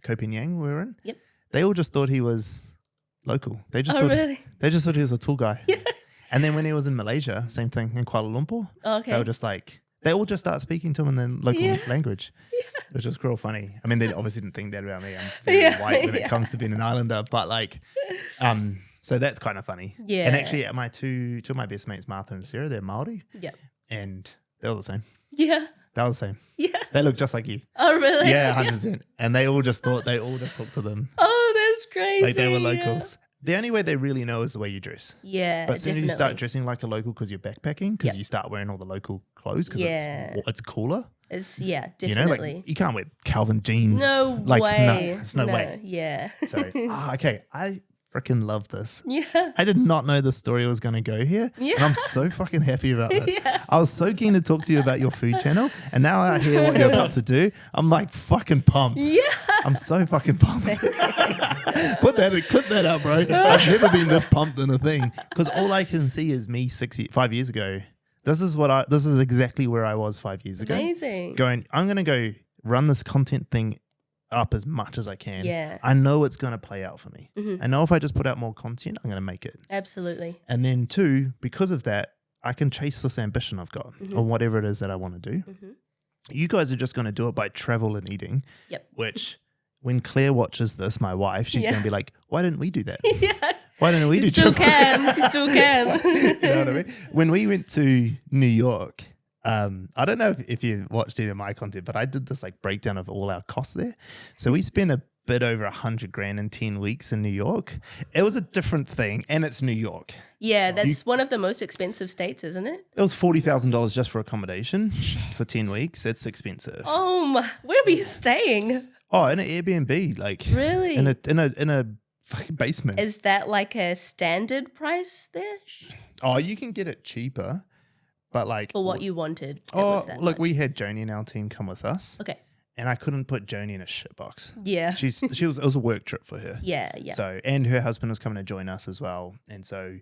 Koh Phangan we were in, they all just thought he was local. They just thought he was a tour guy. Yeah. And then when he was in Malaysia, same thing in Kuala Lumpur. They were just like, they all just start speaking to him in the local language, which was real funny. I mean, they obviously didn't think that about me. I'm very white when it comes to being an islander, but like, so that's kind of funny. Yeah. And actually, my two of my best mates, Martha and Sarah, they're Māori. Yeah. And they were the same. Yeah. They were the same. Yeah. They look just like you. Oh, really? Yeah, 100%. And they all just talked to them. Oh, that's crazy. Like they were locals. The only way they really know is the way you dress. Yeah, but as soon as you start dressing like a local because you're backpacking, because you start wearing all the local clothes because it's cooler. Definitely. You know, like you can't wear Calvin jeans. No like, way. No, there's no way. Yeah. So, okay. I freaking love this. Yeah. I did not know the story was going to go here. Yeah. And I'm so fucking happy about this. Yeah. I was so keen to talk to you about your food channel. And now I hear what you're about to do. I'm like fucking pumped. Yeah. I'm so fucking pumped. Clip that out, bro. I've never been this pumped in a thing. Because all I can see is me 5 years ago. This is exactly where I was 5 years ago. Amazing. Going, I'm going to go run this content thing up as much as I can. Yeah. I know it's going to play out for me. I know if I just put out more content, I'm going to make it. Absolutely. And then 2, because of that, I can chase this ambition I've got on whatever it is that I want to do. You guys are just going to do it by travel and eating. Yep. Which, when Claire watches this, my wife, she's going to be like, why didn't we do that? Why didn't we do travel? You still can. You know what I mean? When we went to New York, I don't know if you watched any of my content, but I did this like breakdown of all our costs there. So we spent a bit over $100,000 in 10 weeks in New York. It was a different thing, and it's New York. Yeah, that's one of the most expensive states, isn't it? It was $40,000 just for accommodation for 10 weeks. It's expensive. Oh my, where were you staying? Oh, in an Airbnb, like really in a fucking basement. Is that like a standard price there? Oh, you can get it cheaper. But like for what you wanted. Look, we had Joni in our team come with us. Okay. And I couldn't put Joni in a shitbox. Yeah. It was a work trip for her. Yeah. So, and her husband was coming to join us as well. And so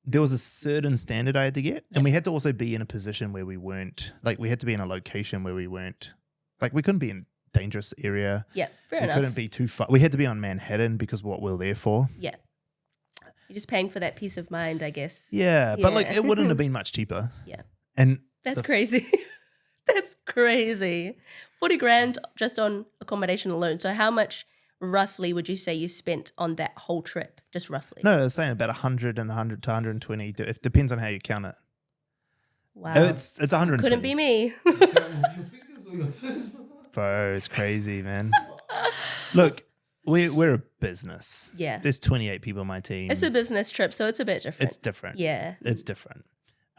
there was a certain standard I had to get. And we had to also be in a position where we weren't, like we had to be in a location where we weren't, like we couldn't be in a dangerous area. Yeah, fair enough. We couldn't be too far. We had to be on Manhattan because of what we were there for. Yeah. You're just paying for that peace of mind, I guess. Yeah. But like it wouldn't have been much cheaper. Yeah. And that's crazy. That's crazy. $40,000 just on accommodation alone. So how much roughly would you say you spent on that whole trip? Just roughly. No, I was saying about 100 and 100 to 120. It depends on how you count it. Wow. It's 120. Couldn't be me. With your fingers or your toes? Bro, it's crazy, man. Look, we're a business. Yeah. There's 28 people on my team. It's a business trip, so it's a bit different. It's different. Yeah. It's different.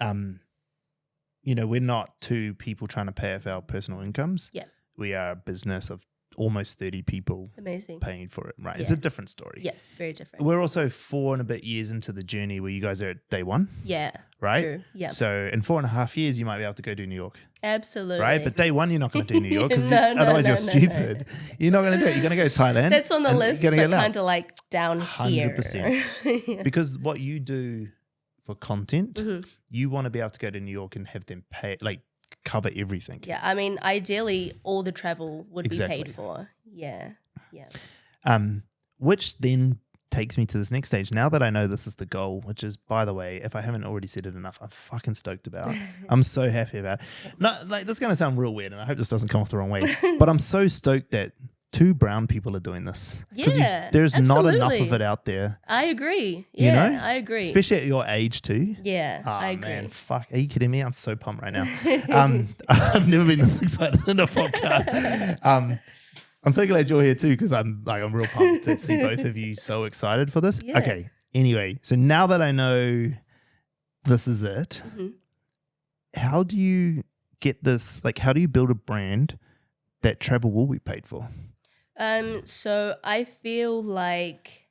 We're not two people trying to pay off our personal incomes. Yeah. We are a business of almost 30 people Amazing. paying for it, right? Yeah. It's a different story. Yeah, very different. We're also 4 and a bit years into the journey where you guys are at day one, Yeah. right? True. Yeah. So in 4.5 years, you might be able to go do New York, Absolutely. right? But day one, you're not going to do New York because No, otherwise you're no. stupid. You're not going to do it. You're going to go to Thailand. That's on the and list, you're but gonna get kind of like down 100%. here. Yeah. Because what you do for content, Mhm. you want to be able to go to New York and have them pay, like cover everything. Yeah, I mean, ideally, all the travel would Exactly. be paid for. Yeah, yeah. Which then takes me to this next stage. Now that I know this is the goal, which is, by the way, if I haven't already said it enough, I'm fucking stoked about. I'm so happy about it. Not like this is going to sound real weird, and I hope this doesn't come off the wrong way. But I'm so stoked that 2 brown people are doing this. 'Cause Yeah, there's not enough of absolutely. it out there. I agree. You Yeah, know? I agree. Especially at your age too. Yeah, Oh I agree. man, fuck! Are you kidding me? I'm so pumped right now. I've never been this excited in a podcast. I'm so glad you're here too because I'm real pumped to see both of you so excited for this. Yeah. Okay. Anyway, so now that I know this is it, Mhm. how do you get this? Like, how do you build a brand that travel will be paid for? So I feel like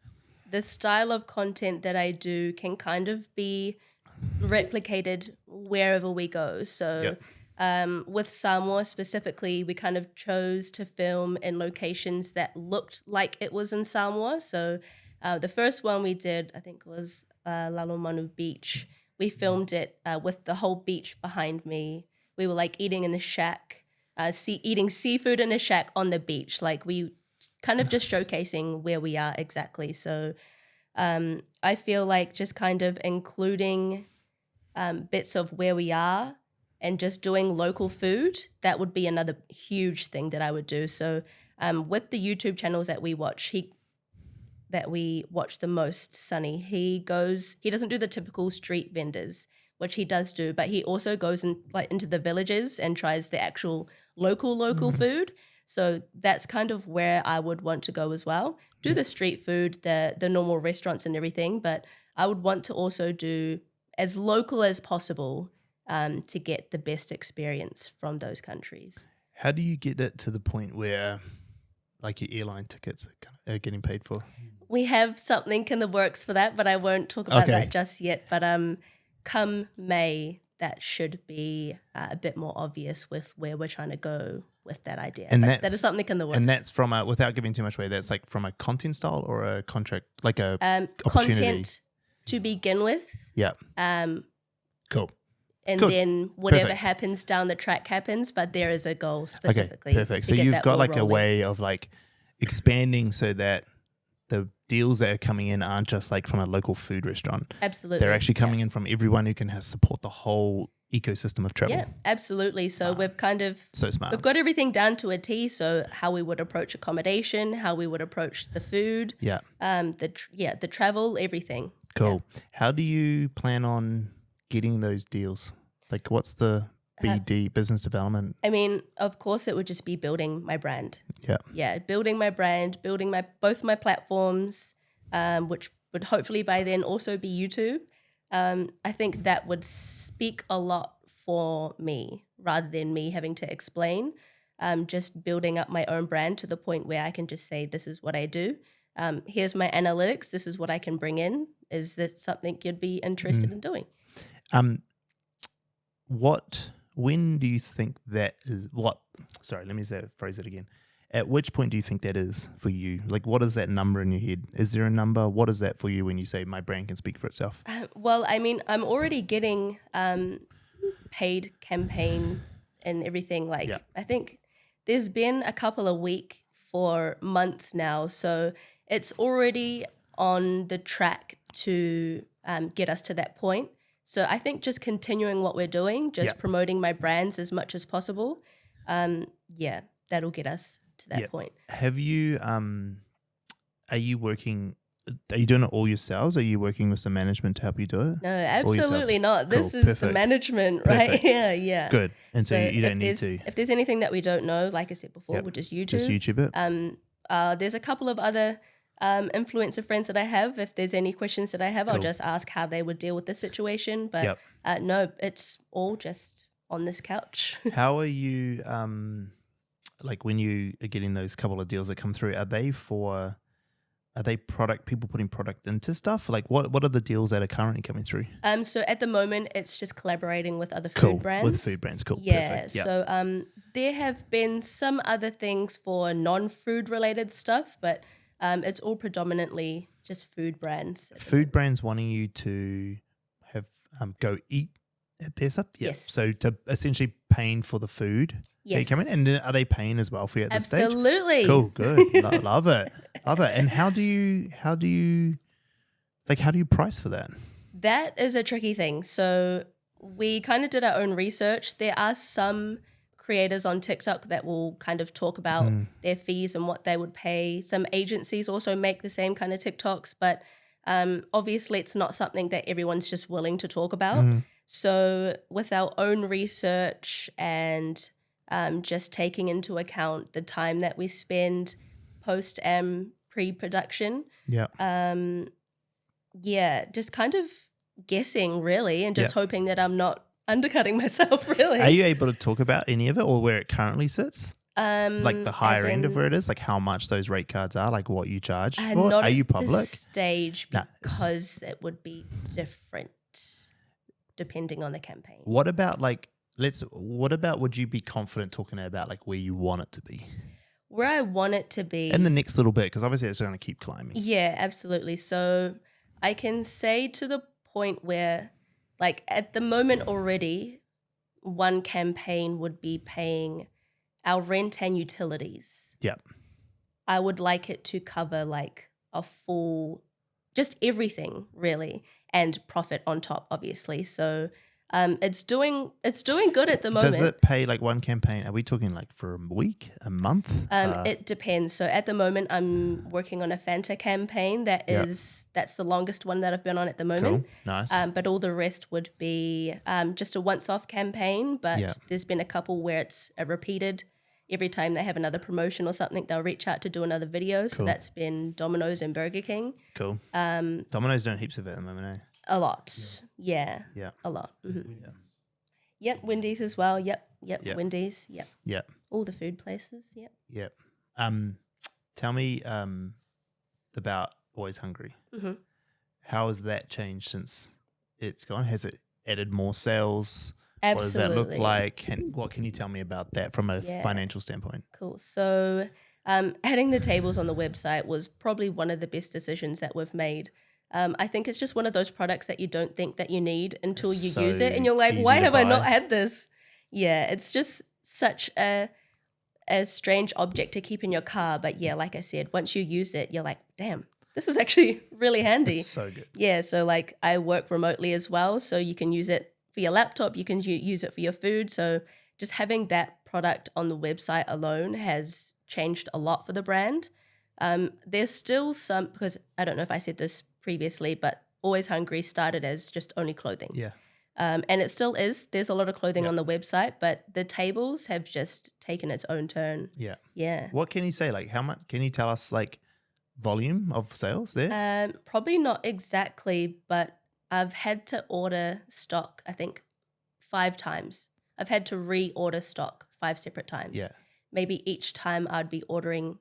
the style of content that I do can kind of be replicated wherever we go. So with Samoa specifically, we kind of chose to film in locations that looked like it was in Samoa. So the first one we did, I think, was Lalomanu Beach. We filmed it with the whole beach behind me. We were like eating in a shack, eating seafood in a shack on the beach. Like we kind of just showcasing where we are exactly. So I feel like just kind of including bits of where we are and just doing local food, that would be another huge thing that I would do. So with the YouTube channels that we watch, the most, Sunny, he doesn't do the typical street vendors, which he does do, but he also goes into the villages and tries the actual local food. So that's kind of where I would want to go as well. Do the street food, the normal restaurants and everything, but I would want to also do as local as possible to get the best experience from those countries. How do you get it to the point where, like, your airline tickets are getting paid for? We have something in the works for that, but I won't talk about that just yet. But come May, that should be a bit more obvious with where we're trying to go with that idea. And that is something in the works. And that's from without giving too much away, that's like from a content style or a contract, like a opportunity? Content to begin with. Yeah. Cool. And Good. then whatever Perfect. happens down the track happens, but there is a goal specifically. Okay, perfect. to So get you've that got ball like a rolling. way of like expanding so that the deals that are coming in aren't just like from a local food restaurant. Absolutely. They're actually coming in from everyone who can support the whole ecosystem of travel. Yeah, absolutely. So we've kind of So smart. we've got everything down to a T. So how we would approach accommodation, how we would approach the food, Yeah. the travel, everything. Cool. How do you plan on getting those deals? Like, what's the BD, business development? I mean, of course, it would just be building my brand. Yeah. Yeah, building my brand, building both my platforms, which would hopefully by then also be YouTube. I think that would speak a lot for me rather than me having to explain. Just building up my own brand to the point where I can just say, this is what I do. Here's my analytics. This is what I can bring in. Is this something you'd be interested in doing? When do you think that is sorry, let me phrase it again. At which point do you think that is for you? Like, what is that number in your head? Is there a number? What is that for you when you say my brand can speak for itself? Well, I mean, I'm already getting paid campaign and everything. Like, Yeah. I think there's been a couple a week for months now. So it's already on the track to get us to that point. So I think just continuing what we're doing, just promoting my brands as much as possible, that'll get us to that point. Have you are you doing it all yourselves? Are you working with some management to help you do it? No, All yourselves? absolutely not. This Cool, is perfect. the management right Perfect. here. Yeah. Good. And so you don't if need there's- to. If there's anything that we don't know, like I said before, Yep. we'll just YouTube. Just YouTube it. There's a couple of other influencer friends that I have. If there's any questions that I have, I'll Cool. just ask how they would deal with this situation. But Yep. no, it's all just on this couch. How are you, like when you are getting those couple of deals that come through, are they people putting product into stuff? Like what are the deals that are currently coming through? So at the moment, it's just collaborating with other Cool. food brands. With food brands, cool. Yeah. Perfect. Yep. So there have been some other things for non-food related stuff, but it's all predominantly just food brands. Food brands wanting you to have go eat at their stuff? Yep. Yes. So to essentially paying for the food that you Yes. come in, and are they paying as well for you at this stage? Absolutely. Cool, good. Love it. Love it. And how do you price for that? That is a tricky thing. So we kind of did our own research. There are some creators on TikTok that will kind of talk about their fees and what they would pay. Some agencies also make the same kind of TikToks, but obviously it's not something that everyone's just willing to talk about. So with our own research and just taking into account the time that we spend post and pre-production, Yeah. just kind of guessing really and just hoping that I'm not undercutting myself really. Are you able to talk about any of it or where it currently sits? Like the higher end of where it is, like how much those rate cards are, like what you charge for? Not Are you at public? this stage Nah. because it would be different depending on the campaign. What about would you be confident talking about like where you want it to be? Where I want it to be. In the next little bit, because obviously it's going to keep climbing. Yeah, absolutely. So I can say to the point where like at the moment already, one campaign would be paying our rent and utilities. Yeah. I would like it to cover like a full, just everything really, and profit on top, obviously. So it's doing good at the moment. Does it pay like one campaign? Are we talking like for a week, a month? It depends. So at the moment, I'm working on a Fanta campaign that's the longest one that I've been on at the moment. Cool. Nice. But all the rest would be just a once-off campaign. But there's been a couple where it's a repeated. Every time they have another promotion or something, they'll reach out to do another video. So that's been Domino's and Burger King. Cool. Domino's doing heaps of it at the moment, eh? A lot. Yeah. A lot. Yep. Wendy's as well. Yep. Wendy's. Yep. Yeah. All the food places. Yep. Yeah. Tell me about Always Hungry. How has that changed since it's gone? Has it added more sales? Absolutely. What does that look like? And what can you tell me about that from a financial standpoint? Cool. So adding the tables on the website was probably one of the best decisions that we've made. I think it's just one of those products that you don't think that you need until you use it. And you're like, why have I not had this? Yeah, it's just such a strange object to keep in your car. But yeah, like I said, once you use it, you're like, damn, this is actually really handy. It's so good. Yeah, so like I work remotely as well. So you can use it for your laptop, you can use it for your food. So just having that product on the website alone has changed a lot for the brand. There's still some, because I don't know if I said this previously, but Always Hungry started as just only clothing. Yeah. And it still is. There's a lot of clothing on the website, but the tables have just taken its own turn. Yeah. Yeah. What can you say? Like how much, can you tell us like volume of sales there? Probably not exactly, but I've had to order stock, I think 5 times. I've had to reorder stock 5 separate times. Yeah. Maybe each time I'd be ordering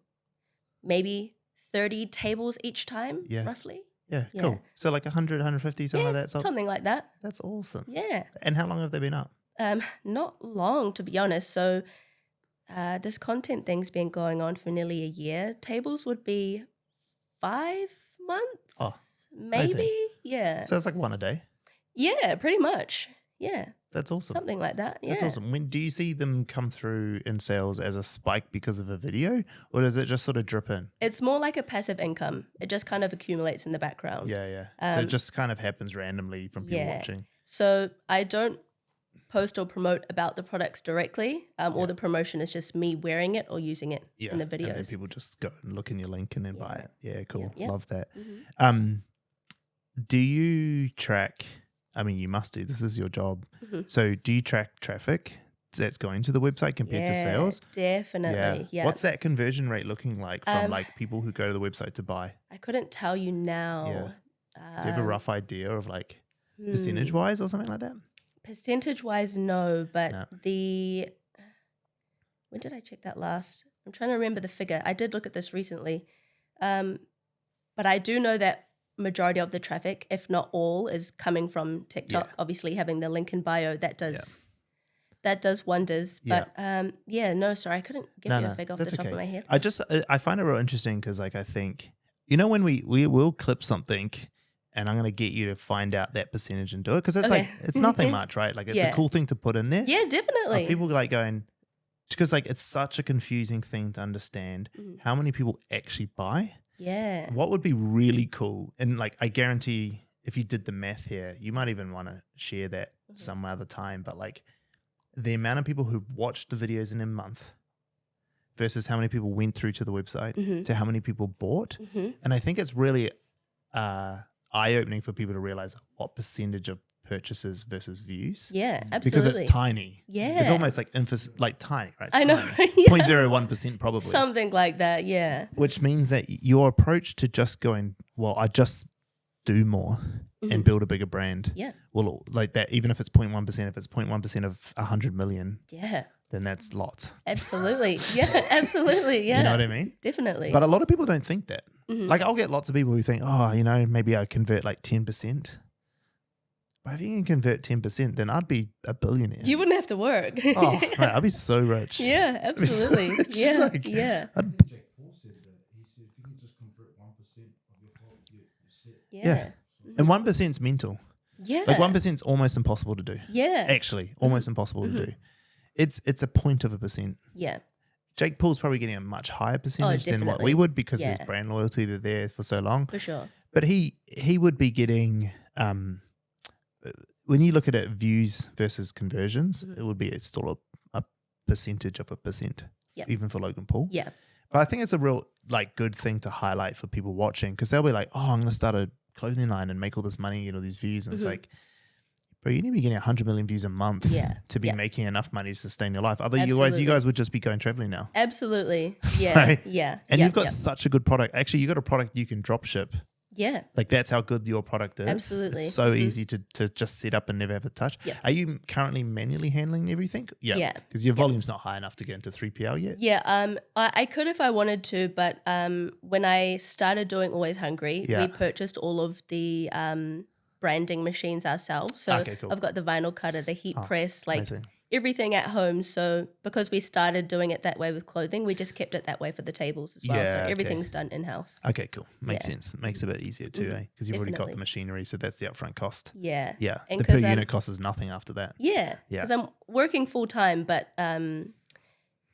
maybe 30 tables each time, roughly. Yeah, cool. So like 100, 150, something like that? Something like that. That's awesome. Yeah. And how long have they been up? Not long, to be honest. So this content thing's been going on for nearly a year. Tables would be 5 months. Oh, maybe. amazing. Yeah. So it's like one a day? Yeah, pretty much. Yeah. That's awesome. Something like that. Yeah. That's awesome. When do you see them come through in sales as a spike because of a video, or does it just sort of drip in? It's more like a passive income. It just kind of accumulates in the background. Yeah, yeah. So it just kind of happens randomly from people watching. So I don't post or promote about the products directly, or the promotion is just me wearing it or using it in the videos. And then people just go and look in your link and then buy it. Yeah, cool. Yeah. Love that. Mm-hmm. Do you track, I mean, you must do, this is your job. Mm-hmm. So do you track traffic that's going to the website compared to sales? Definitely. Yeah. What's that conversion rate looking like from like people who go to the website to buy? I couldn't tell you now. Yeah. Do you have a rough idea of like percentage wise or something like that? Percentage wise, no, but No. when did I check that last? I'm trying to remember the figure. I did look at this recently. But I do know that majority of the traffic, if not all, is coming from TikTok. Yeah. Obviously having the link in bio, that does wonders. But no, sorry, I couldn't give you a figure off the top of my head. I find it real interesting because like I think, you know, when we will clip something and I'm going to get you to find out that percentage and do it because it's like, it's nothing much, right? Like it's a cool thing to put in there. Yeah, definitely. People like going, because like it's such a confusing thing to understand how many people actually buy. Yeah. What would be really cool, and like I guarantee if you did the math here, you might even want to share that some other time, but like the amount of people who watched the videos in a month versus how many people went through to the website to how many people bought. And I think it's really eye-opening for people to realize what percentage of purchases versus views. Yeah, absolutely. Because it's tiny. Yeah. It's almost like like tiny, right? It's I know. tiny. Yeah. 0.01% probably. Something like that, yeah. Which means that your approach to just going, well, I just do more and build a bigger brand. Yeah. Well, like that, even if it's 0.1%, if it's 0.1% of 100 million, yeah, then that's lots. Absolutely. Yeah, absolutely. Yeah. You know what I mean? Definitely. But a lot of people don't think that. Like I'll get lots of people who think, oh, you know, maybe I convert like 10%. But if you can convert 10%, then I'd be a billionaire. You wouldn't have to work. Oh, mate, I'd be so rich. Yeah, absolutely. Yeah, Like, yeah. Jack Paul said that. He said if you can just convert 1% of your fault, you're set. Yeah. And 1%'s mental. Yeah. Like 1%'s almost impossible to do. Yeah. Actually, almost impossible to do. It's a point of a percent. Yeah. Jake Paul's probably getting a much higher percentage than what definitely. we would because Yeah. there's brand loyalty. They're there for so long. For sure. But he would be getting when you look at it, views versus conversions, it's still a percentage of a percent, even for Logan Paul. Yeah. But I think it's a real like good thing to highlight for people watching because they'll be like, oh, I'm going to start a clothing line and make all this money, you know, these views. And it's like, bro, you need to be getting 100 million views a month to be making enough money to sustain your life. Otherwise, you guys would just be going traveling now. Absolutely. Yeah. Right? Yeah. And yeah. you've got such a good product. Actually, you got a product you can drop ship. Yeah. Like that's how good your product is. Absolutely. It's so easy to just set up and never have a touch. Yeah. Are you currently manually handling everything? Yeah. Yeah. Because your volume's not high enough to get into 3PL yet. Yeah, I could if I wanted to, but when I started doing Always Hungry, we purchased all of the branding machines ourselves. So Okay, cool. I've got the vinyl cutter, the heat press, like amazing. everything at home. So because we started doing it that way with clothing, we just kept it that way for the tables as well. Yeah, So okay. everything's done in-house. Okay, cool. Makes sense. Makes it a bit easier too, Because you've already got Definitely. the machinery, so that's the upfront cost. Yeah. Yeah. And The per 'cause, unit cost is nothing after that. Yeah. Yeah. Because I'm working full time, but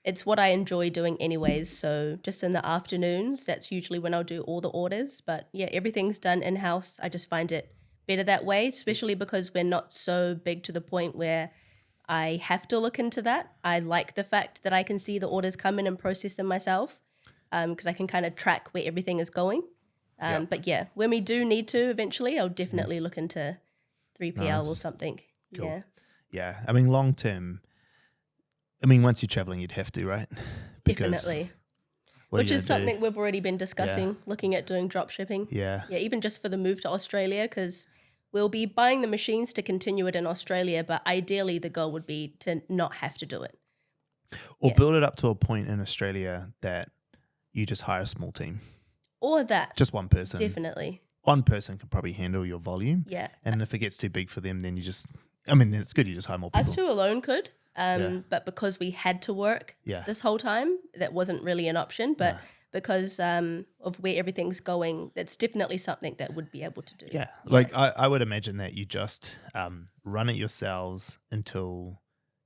it's what I enjoy doing anyways. So just in the afternoons, that's usually when I'll do all the orders. But yeah, everything's done in-house. I just find it better that way, especially because we're not so big to the point where I have to look into that. I like the fact that I can see the orders come in and process them myself because I can kind of track where everything is going. But yeah, when we do need to eventually, I'll definitely look into 3PL or something. Cool. Yeah. Yeah. I mean, long term, I mean, once you're traveling, you'd have to, right? Definitely. what are Which you is gonna do? something we've already been discussing, looking at doing drop shipping. Yeah. Yeah, even just for the move to Australia, because we'll be buying the machines to continue it in Australia, but ideally the goal would be to not have to do it. Or build it up to a point in Australia that you just hire a small team. Or that. Just one person. Definitely. One person can probably handle your volume. Yeah. And if it gets too big for them, then you just, I mean, then it's good. You just hire more people. Us two alone could, but because we had to work this whole time, that wasn't really an option. But because of where everything's going, that's definitely something that would be able to do. Yeah. Like I would imagine that you just run it yourselves until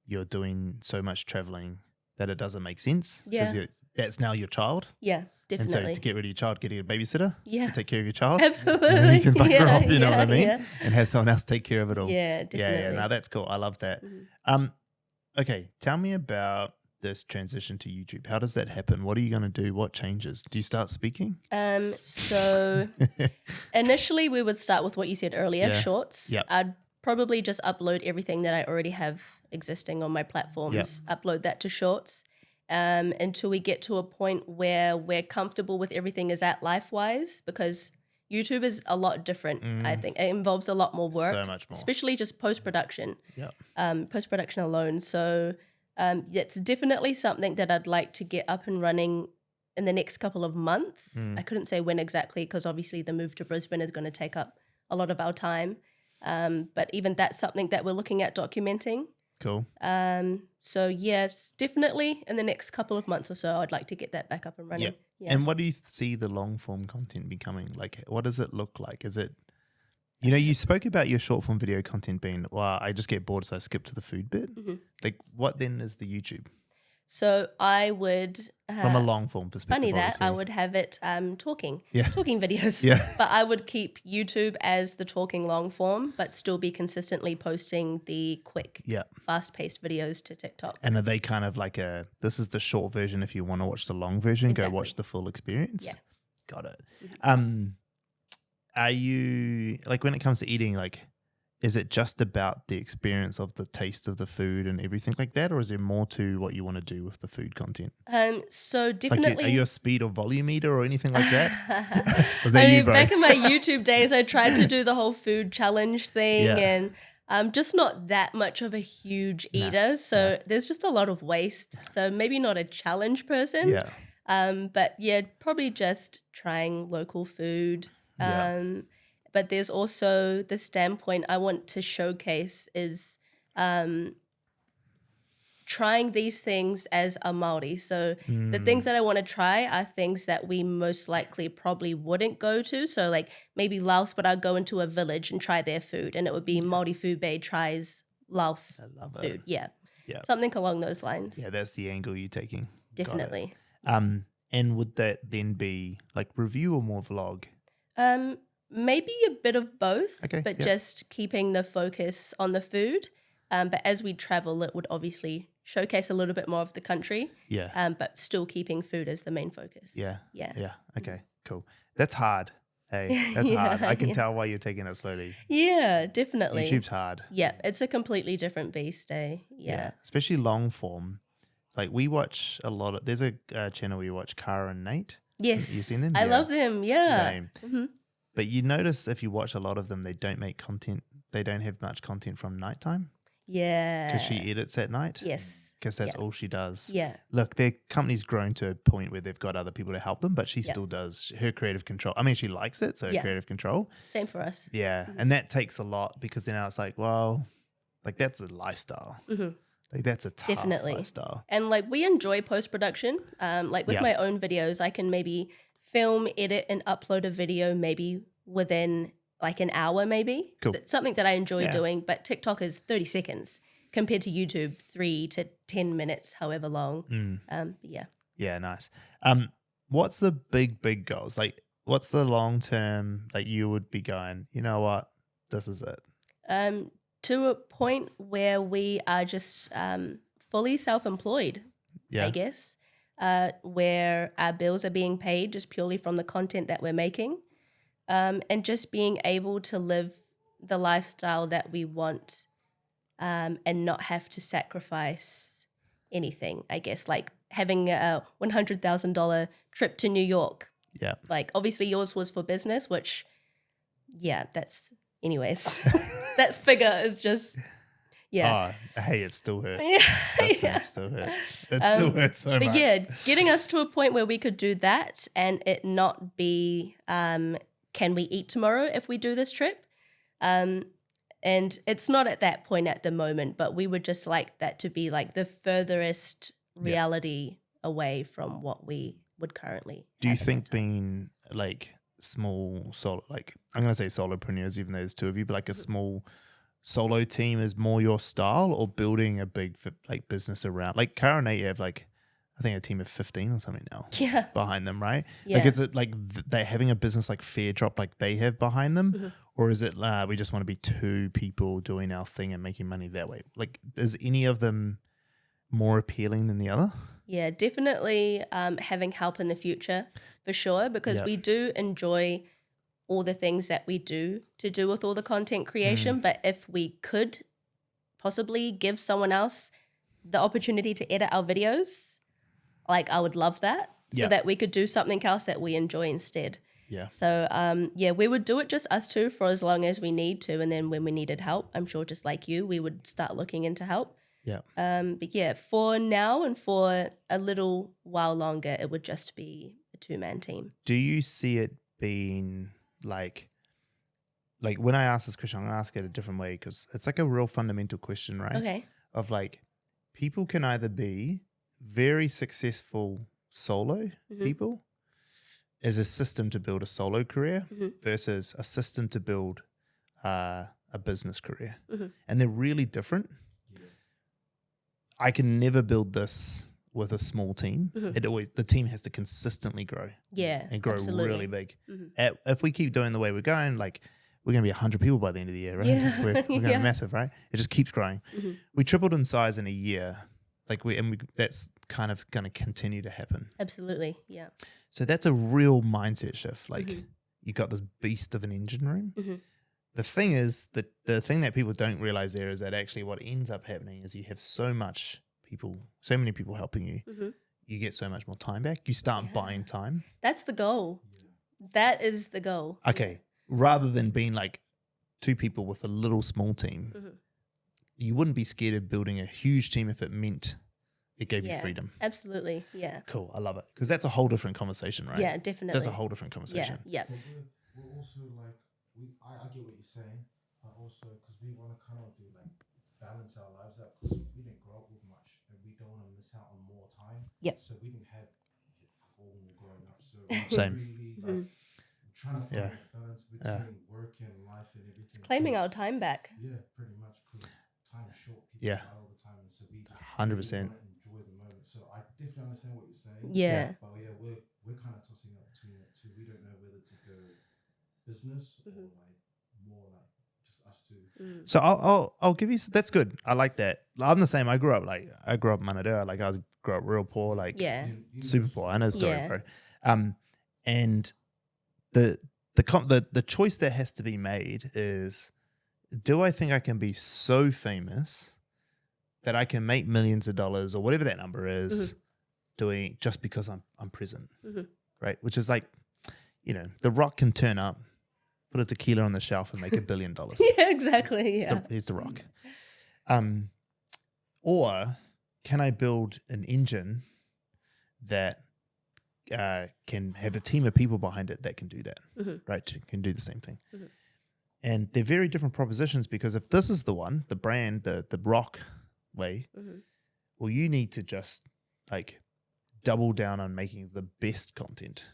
you're doing so much traveling that it doesn't make sense. Yeah. Because that's now your child. Yeah, And so definitely. to get rid of your child, getting a babysitter Yeah. to take care of your child. Absolutely. And then you can fuck her Yeah, off, you know what I yeah, mean? yeah. And have someone else take care of it all. Yeah, Yeah, definitely. no, that's cool. I love that. Mhm. Okay, tell me about this transition to YouTube. How does that happen? What are you going to do? What changes? Do you start speaking? So initially we would start with what you said earlier, Yeah. shorts. Yep. I'd probably just upload everything that I already have existing on my platforms, upload that to shorts until we get to a point where we're comfortable with everything is at life-wise, because YouTube is a lot different, I think. It involves a lot more work. So much more. Especially just post-production. Yeah. Post-production alone. So it's definitely something that I'd like to get up and running in the next couple of months. I couldn't say when exactly because obviously the move to Brisbane is going to take up a lot of our time. But even that's something that we're looking at documenting. Cool. So yes, definitely in the next couple of months or so, I'd like to get that back up and running. Yep. Yeah. And what do you see the long form content becoming? Like, what does it look like? Is it, you know, you spoke about your short form video content being, well, I just get bored, so I skip to the food bit. Mm-hmm. Like, what then is the YouTube So I would from a long form perspective? funny that obviously. I would have it talking Yeah. videos. Yeah. But I would keep YouTube as the talking long form, but still be consistently posting the quick, Yeah. fast-paced videos to TikTok. And are they kind of like this is the short version if you want to watch the long version, Exactly. go watch the full experience? Yeah. Got it. Are you, like when it comes to eating, like, is it just about the experience of the taste of the food and everything like that? Or is there more to what you want to do with the food content? So Like, definitely. are you a speed or volume eater or anything like that? Was that I you, mean, bro? back in my YouTube days, I tried to do the whole food challenge thing, Yeah. and I'm just not that much of a huge eater. So there's just a lot of waste. So maybe not a challenge person. Yeah. But yeah, probably just trying local food. Yeah. But there's also the standpoint I want to showcase is trying these things as a Māori. So the things that I want to try are things that we most likely probably wouldn't go to. So like maybe Laos, but I'd go into a village and try their food, and it would be Māori Food Bae tries Laos I love food. it. Yeah. Yeah. Something along those lines. Yeah, that's the angle you're taking. Got it. Definitely. And would that then be like review or more vlog? Maybe a bit of both, Okay, but yeah. just keeping the focus on the food. But as we travel, it would obviously showcase a little bit more of the country, Yeah. but still keeping food as the main focus. Yeah. Yeah. Yeah. Okay, cool. That's hard. Hey, that's Yeah, hard. I can yeah. tell why you're taking it slowly. Yeah, definitely. YouTube's hard. Yeah, it's a completely different beast, eh? Yeah. Yeah. Especially long form. Like we watch a lot of, there's a channel we watch, Cara and Nate. Yes. You seen them? I Yeah. love them. Yeah. Same. Mhm. But you notice if you watch a lot of them, they don't make content. They don't have much content from nighttime Yeah. because she edits at night. Yes. Because that's all she does. Yeah. Look, their company's grown to a point where they've got other people to help them, but she still does her creative control. I mean, she likes it, so Yeah. creative control. Same for us. Yeah. And that takes a lot because then I was like, well, like that's a lifestyle. Mhm. Like that's a tough Definitely. lifestyle. And like we enjoy post-production. Like with Yeah. my own videos, I can maybe film, edit, and upload a video maybe within like an hour maybe. Cool. It's something that I enjoy Yeah. doing, but TikTok is 30 seconds compared to YouTube 3 to 10 minutes, however long. But yeah. Yeah, nice. What's the big goals? Like what's the long term like you would be going, you know what? This is it. To a point where we are just fully self-employed, Yeah. I guess, where our bills are being paid just purely from the content that we're making, and just being able to live the lifestyle that we want, and not have to sacrifice anything, I guess, like having a $100,000 trip to New York. Yeah. Like obviously yours was for business, which, yeah, that's anyways. That figure is just, yeah. Oh, hey, it still hurts. Yeah. Trust me, Yeah. it still hurts. It still hurts so But much. yeah, getting us to a point where we could do that and it not be, can we eat tomorrow if we do this trip? And it's not at that point at the moment, but we would just like that to be like the furthest reality away from what we would currently Do you have at think that time. being like small solo, like I'm gonna say solopreneurs, even though there's two of you, but like a small solo team is more your style, or building a big like business around? Like Cara and Nate have like, I think a team of 15 or something now Yeah. behind them, right? Yeah. Like, is it like they're having a business like Fair Drop like they have behind them? Or is it we just want to be two people doing our thing and making money that way? Like, is any of them more appealing than the other? Yeah, definitely having help in the future for sure, because Yep. we do enjoy all the things that we do to do with all the content creation. But if we could possibly give someone else the opportunity to edit our videos, like I would love that, so Yep. that we could do something else that we enjoy instead. Yeah. So yeah, we would do it just us two for as long as we need to, and then when we needed help, I'm sure just like you, we would start looking into help. Yeah. But yeah, for now and for a little while longer, it would just be a 2-man team. Do you see it being like when I ask this question, I'm going to ask it a different way, because it's like a real fundamental question, right? Okay. Of like, people can either be very successful solo people as a system to build a solo career versus a system to build a business career. And they're really different. I can never build this with a small team. The team has to consistently grow. Yeah. And grow absolutely. really big. If we keep doing the way we're going, like, we're going to be 100 people by the end of the year, right? Yeah. We're going to Yeah. be massive, right? It just keeps growing. We tripled in size in a year. Like that's kind of going to continue to happen. Absolutely. Yeah. So that's a real mindset shift. Like, you got this beast of an engine room. The thing is that the thing that people don't realize there is that actually what ends up happening is you have so many people helping you. You get so much more time back. You start buying time. That's the goal. That is the goal. Okay. Rather than being like two people with a little small team, you wouldn't be scared of building a huge team if it meant it gave you freedom. Absolutely. Yeah. Cool. I love it. Because that's a whole different conversation, right? Yeah, definitely. That's a whole different conversation. Yeah. But we're also like, I get what you're saying, but also because we want to kind of do like balance our lives out, because we didn't grow up with much and we don't want to miss out on more time. Yep. So we didn't have all when we're growing up. So Same. really like trying to find a balance between work and life and everything. Claiming our time back. Yeah, pretty much, because time's short. People Yeah. die all the time, and so we just 100%. want to enjoy the moment. So I definitely understand what you're saying. Yeah. But yeah, we're kind of tossing up between it too. We don't know whether to go business or like more like just us two. So I'll give you, that's good. I like that. I'm the same. I grew up Manadera. Like, I grew up real poor, like super poor. I know the story, bro. And the choice that has to be made is, do I think I can be so famous that I can make millions of dollars or whatever that number is doing just because I'm present, right? Which is like, The Rock can turn up, put a tequila on the shelf and make $1 billion. Yeah, exactly. Yeah. Here's the Rock. Or can I build an engine that can have a team of people behind it that can do that, right? Can do the same thing. And they're very different propositions, because if this is the one, the brand, the Rock way, well, you need to just like double down on making the best content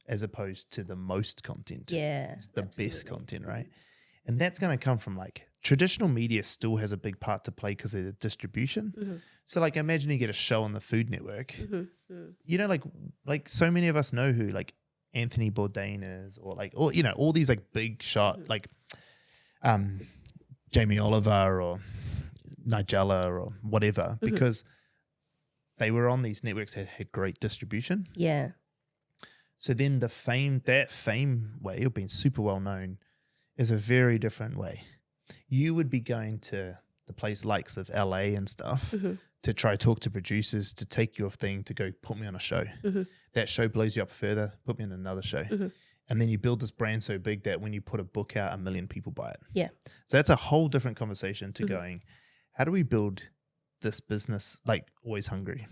as opposed to the most content. Yeah. It's the best content, right? And that's going to come from like, traditional media still has a big part to play because of the distribution. So like, imagine you get a show on the Food Network, like so many of us know who like Anthony Bourdain is, or like, or, all these like big shot, like Jamie Oliver or Nigella or whatever, because they were on these networks that had great distribution. Yeah. So then that fame way of being super well known is a very different way. You would be going to the place likes of LA and stuff to try to talk to producers to take your thing to go put me on a show. That show blows you up further, put me on another show. And then you build this brand so big that when you put a book out, 1 million people buy it. Yeah. So that's a whole different conversation to going, how do we build this business like Always Hungry?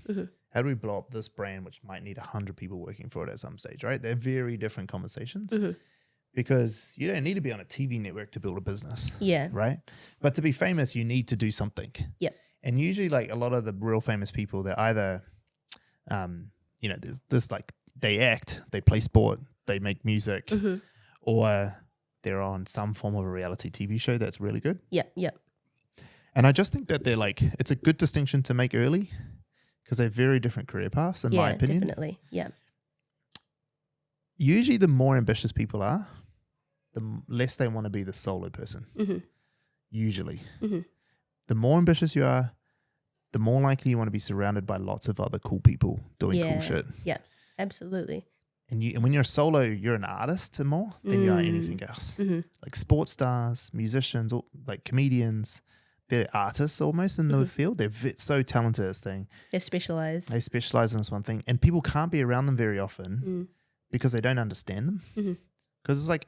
How do we blow up this brand, which might need 100 people working for it at some stage, right? They're very different conversations because you don't need to be on a TV network to build a business. Yeah. Right? But to be famous, you need to do something. Yep. And usually like a lot of the real famous people, they're either, there's this like, they act, they play sport, they make music, or they're on some form of a reality TV show that's really good. Yeah, yeah. And I just think that they're like, it's a good distinction to make early because they're very different career paths, in my opinion. Definitely. Yeah. Usually the more ambitious people are, the less they want to be the solo person. Mm-hmm. Usually. Mm-hmm. The more ambitious you are, the more likely you want to be surrounded by lots of other cool people doing cool shit. Yeah, absolutely. And when you're a solo, you're an artist more than you are anything else. Mm-hmm. Like sports stars, musicians, or like comedians, they're artists almost in the field. They're so talented at this thing. They're specialized. They specialize in this one thing. And people can't be around them very often because they don't understand them. Because it's like,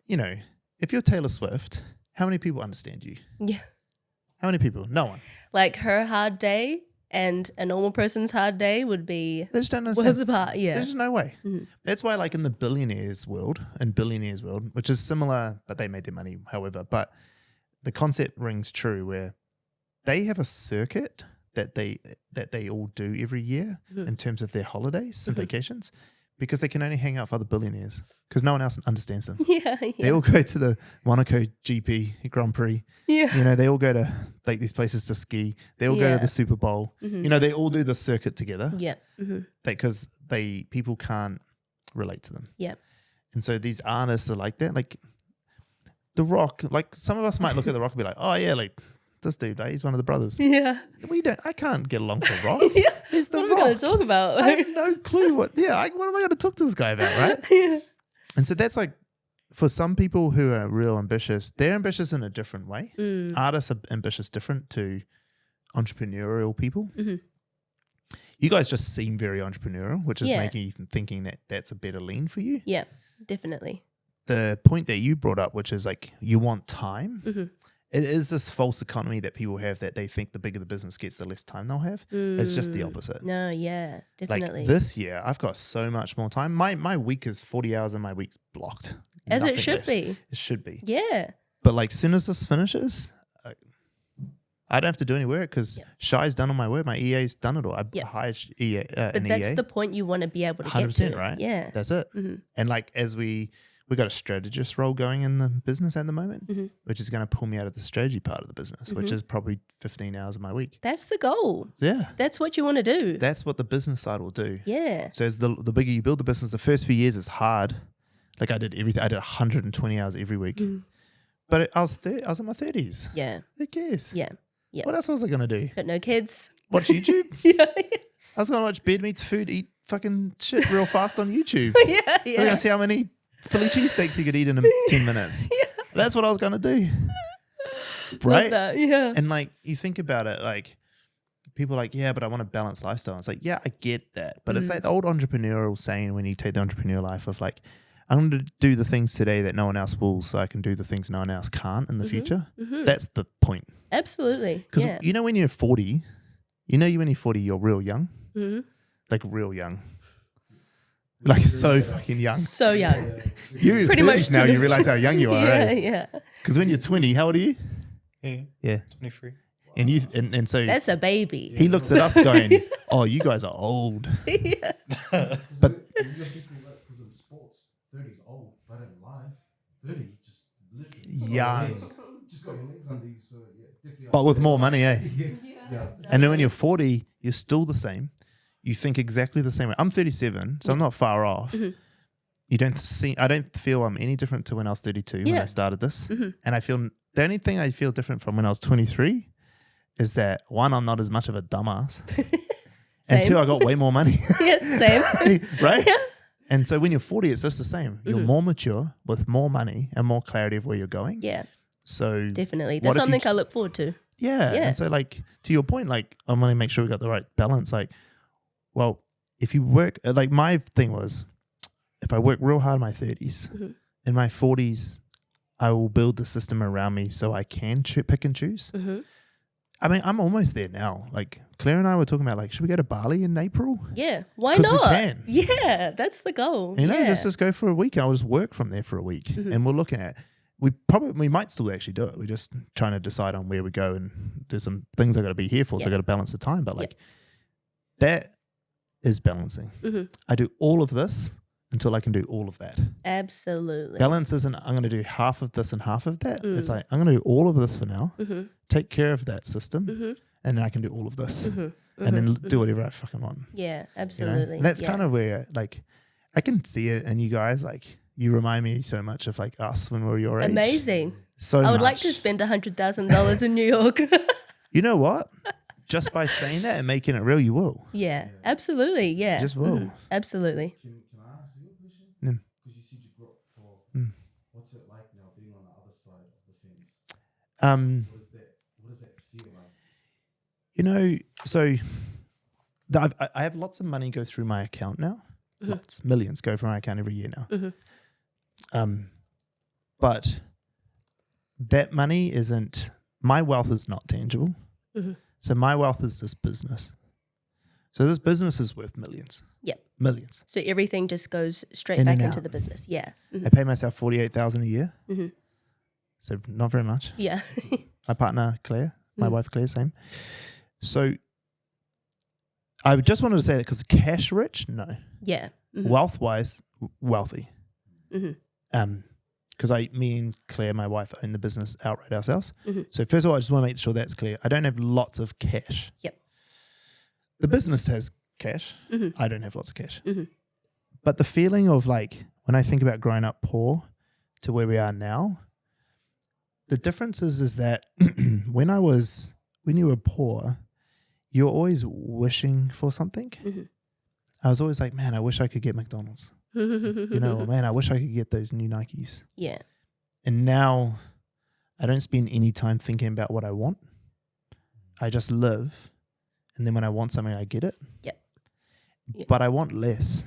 you know, if you're Taylor Swift, how many people understand you? Yeah. How many people? No one. Like her hard day and a normal person's hard day would be They just don't understand. worlds apart. Yeah. There's just no way. Mm-hmm. That's why, like in the billionaires world, which is similar, but they made their money, however. But the concept rings true where they have a circuit that they all do every year in terms of their holidays and vacations, because they can only hang out with other billionaires because no one else understands them. Yeah. They all go to the Monaco GP Grand Prix. Yeah. You know, they all go to like these places to ski. They all go to the Super Bowl. You know, they all do the circuit together. Yeah. Because people can't relate to them. Yeah. And so these artists are like that. Like The Rock, like some of us might look at The Rock and be like, oh yeah, like this dude, he's one of the brothers. Yeah. I can't get along with The Rock. Yeah. He's The What are Rock. we going to talk about? I have no clue what am I going to talk to this guy about, right? Yeah. And so that's like, for some people who are real ambitious, they're ambitious in a different way. Artists are ambitious different to entrepreneurial people. You guys just seem very entrepreneurial, which is making you thinking that that's a better lean for you. Yeah, definitely. The point that you brought up, which is like you want time, it is this false economy that people have that they think the bigger the business gets, the less time they'll have. It's just the opposite. No, yeah, definitely. Like this year, I've got so much more time. My week is 40 hours and my week's blocked. As it Nothing should left. be. It should be. Yeah. But like soon as this finishes, I don't have to do any work because Shai's done all my work. My EA's done it all. I hired EA, But an that's EA. the point you want to be able to 100%, get to. right? Yeah. That's it. And like as we got a strategist role going in the business at the moment, which is going to pull me out of the strategy part of the business, which is probably 15 hours of my week. That's the goal. Yeah. That's what you want to do. That's what the business side will do. Yeah. So as the bigger you build the business, the first few years is hard. Like I did everything. I did 120 hours every week. But I was in my 30s. Yeah. Who cares? Yeah. Yeah. What else was I going to do? Got no kids. Watch YouTube? Yeah. I was going to watch Bed Meets Food eat fucking shit real fast on YouTube. Yeah. I was going to see how many Philly cheesesteaks you could eat in 10 minutes. That's what I was going to do. Right? Love that. Yeah. And like, you think about it, like, people are like, yeah, but I want a balanced lifestyle. It's like, yeah, I get that. But it's like the old entrepreneurial saying when you take the entrepreneur life of like, I'm going to do the things today that no one else will so I can do the things no one else can't in the future. That's the point. Absolutely. Because Yeah. you know when you're 40, when you're 40, you're real young. Like real young. Like so fucking young. So young. You're in Pretty 30s much now, pretty- you realize how young you are, Yeah. right? Yeah. Because when you're 20, how old are you? Yeah, 23. And so That's a baby. he looks at us going, oh, you guys are old. Yeah. But Because in sports, 30 is old, but in life, 30 just literally young. just got your legs under you. So yeah, definitely. But with more money, eh? Yeah. And then when you're 40, you're still the same. You think exactly the same way. I'm 37, so I'm not far off. I don't feel I'm any different to when I was 32 when I started this. And I feel the only thing I feel different from when I was 23 is that one, I'm not as much of a dumbass. And two, I got way more money. Yeah. Same. Right? And so when you're 40, it's just the same. You're more mature with more money and more clarity of where you're going. Yeah. So Definitely. what That's if something you I look forward to. yeah. Yeah. And so like to your point, like I want to make sure we got the right balance. Like, well, if you work, like my thing was, if I work real hard in my 30s, in my 40s, I will build the system around me so I can pick and choose. I mean, I'm almost there now. Like Claire and I were talking about, like, should we go to Bali in April? Yeah. Why 'Cause we not? can. Yeah. That's the goal. You know, yeah. just go for a week. I'll just work from there for a week, and we're looking at. We might still actually do it. We're just trying to decide on where we go, and there's some things I got to be here for, so I got to balance the time. But like that is balancing. I do all of this until I can do all of that. Absolutely. Balance isn't I'm going to do half of this and half of that. It's like I'm going to do all of this for now, take care of that system, and then I can do all of this, and then do whatever I fucking want. Yeah, You know? absolutely. And that's yeah. kind of where like I can see it in you guys. Like you remind me so much of like us when we were your age. Amazing. So I would like much. to spend $100,000 in New York. You know what? Just by saying that and making it real, you will. Yeah, absolutely. Yeah. You just will. Absolutely. Can I ask you a question? Mm. Because you said you grew up poor. What's it like now being on the other side of the fence? What does that feel like? You know, so I have lots of money go through my account now. Lots, millions go through my account every year now. But that money isn't, my wealth is not tangible. So my wealth is this business. So this business is worth millions. Yep. Millions. So everything just goes straight In back and into out. the business. Yeah. I pay myself $48,000 a year. So not very much. Yeah. My partner, Claire, my wife, Claire, same. So I just wanted to say that because cash rich, no. Yeah. Wealth wise, wealthy. Because me and Claire, my wife, own the business outright ourselves. So first of all, I just want to make sure that's clear. I don't have lots of cash. Yep. The business has cash. I don't have lots of cash. But the feeling of like, when I think about growing up poor to where we are now, the difference is that when you were poor, you're always wishing for something. I was always like, man, I wish I could get McDonald's. You know, man, I wish I could get those new Nikes. Yeah. And now I don't spend any time thinking about what I want. I just live. And then when I want something, I get it. Yep. But I want less.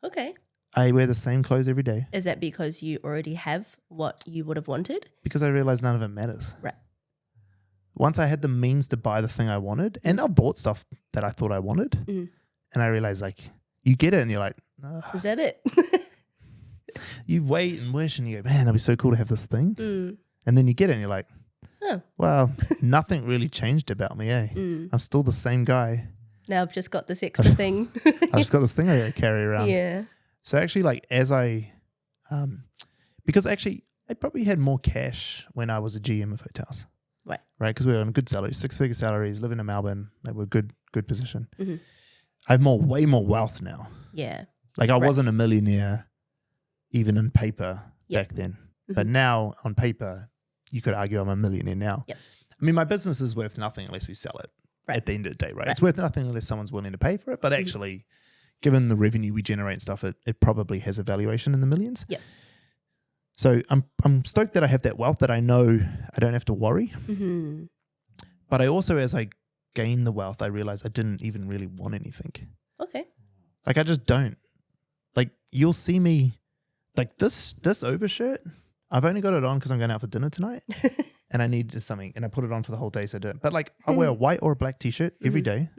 Okay. I wear the same clothes every day Is that because you already have what you would have wanted? because I realize none of it matters. Right. Once I had the means to buy the thing I wanted, and I bought stuff that I thought I wanted, and I realized like, you get it and you're like, "Ugh." Is that it? You wait and wish and you go, man, it'd be so cool to have this thing. And then you get it and you're like, Oh. well, nothing really changed about me, eh? I'm still the same guy. Now I've just got this extra thing. I just got this thing I gotta carry around. Yeah. So actually, like because actually I probably had more cash when I was a GM of hotels. Right. Right, because we were on good salaries, 6-figure salaries, living in Melbourne, like we're good position. I have way more wealth now. Yeah. Like I wasn't a millionaire even in paper back then. But now on paper, you could argue I'm a millionaire now. Yep. I mean, my business is worth nothing unless we sell it at the end of the day, right? It's worth nothing unless someone's willing to pay for it. But actually, given the revenue we generate and stuff, it probably has a valuation in the millions. Yep. So I'm stoked that I have that wealth that I know I don't have to worry. But I also, as I gain the wealth, I realize I didn't even really want anything. Okay. Like I just don't. Like you'll see me, like this overshirt, I've only got it on because I'm going out for dinner tonight and I needed something and I put it on for the whole day. So I do it. But like I wear a white or a black t-shirt every day.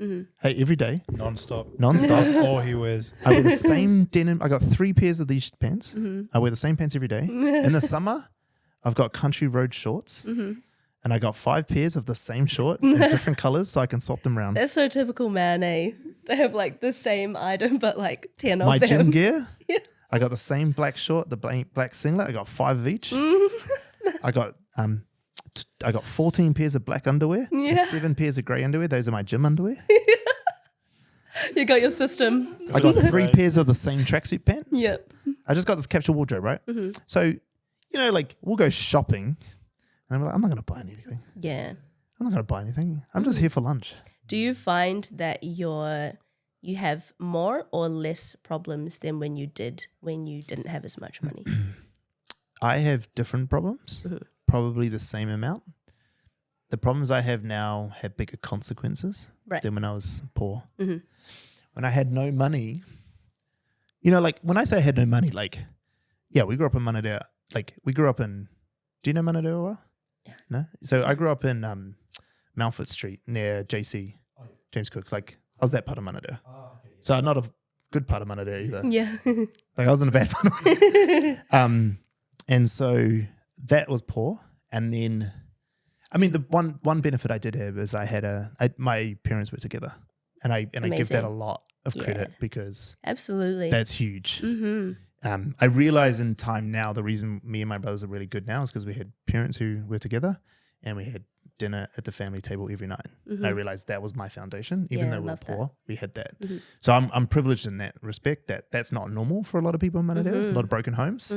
Hey, every day. Non-stop. Non-stop. All he wears. I wear the same denim. I got 3 pairs of these pants. I wear the same pants every day. In the summer, I've got country road shorts. And I got 5 pairs of the same short in different colors so I can swap them around. That's so typical man, eh? To have like the same item but like 10 of My them. gym gear, I got the same black short, the black singlet. I got 5 of each. I got 14 pairs of black underwear and 7 pairs of grey underwear. Those are my gym underwear. You got your system. I got 3 pairs of the same tracksuit pant. Yep. I just got this capsule wardrobe, right? So, you know, like we'll go shopping and I'm like, I'm not going to buy anything. Yeah. I'm not going to buy anything. I'm just here for lunch. Do you find that you have more or less problems than when you didn't have as much money? I have different problems, probably the same amount. The problems I have now have bigger consequences than when I was poor. When I had no money, you know, like when I say I had no money, like, yeah, we grew up in Manadea. Like we grew up in, do you know Manadea well? Yeah. No? So I grew up in Malford Street near JC, James Cook. Like I was that part of Manadea. So not a good part of Manadea either. Yeah. Like I was in a bad part of Manadea. And so that was poor. And then, I mean, the one benefit I did have is my parents were together, and I give that a lot. of Yeah. credit because Absolutely. that's huge. Mm-hmm. I realize in time now the reason me and my brothers are really good now is because we had parents who were together and we had dinner at the family table every night. And I realized that was my foundation. Even Yeah, though we were love that. poor, we had that. So I'm privileged in that respect. That's not normal for a lot of people in Manadeo, a lot of broken homes.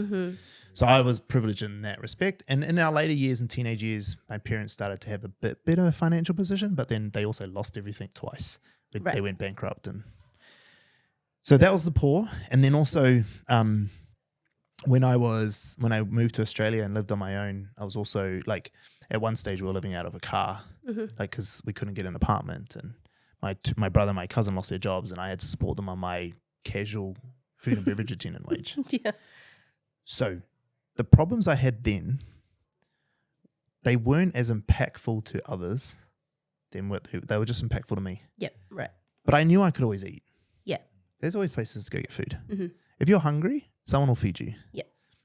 So I was privileged in that respect. And in our later years and teenage years, my parents started to have a bit better financial position, but then they also lost everything twice. Right. They went bankrupt. And so that was the poor. And then also when I moved to Australia and lived on my own, I was also like, at one stage we were living out of a car, like because we couldn't get an apartment. And my brother and my cousin lost their jobs and I had to support them on my casual food and beverage attendant wage. Yeah. So the problems I had then, they weren't as impactful to others than they were just impactful to me. Yeah. Right. But I knew I could always eat. Yeah. There's always places to go get food. If you're hungry, someone will feed you. Yeah.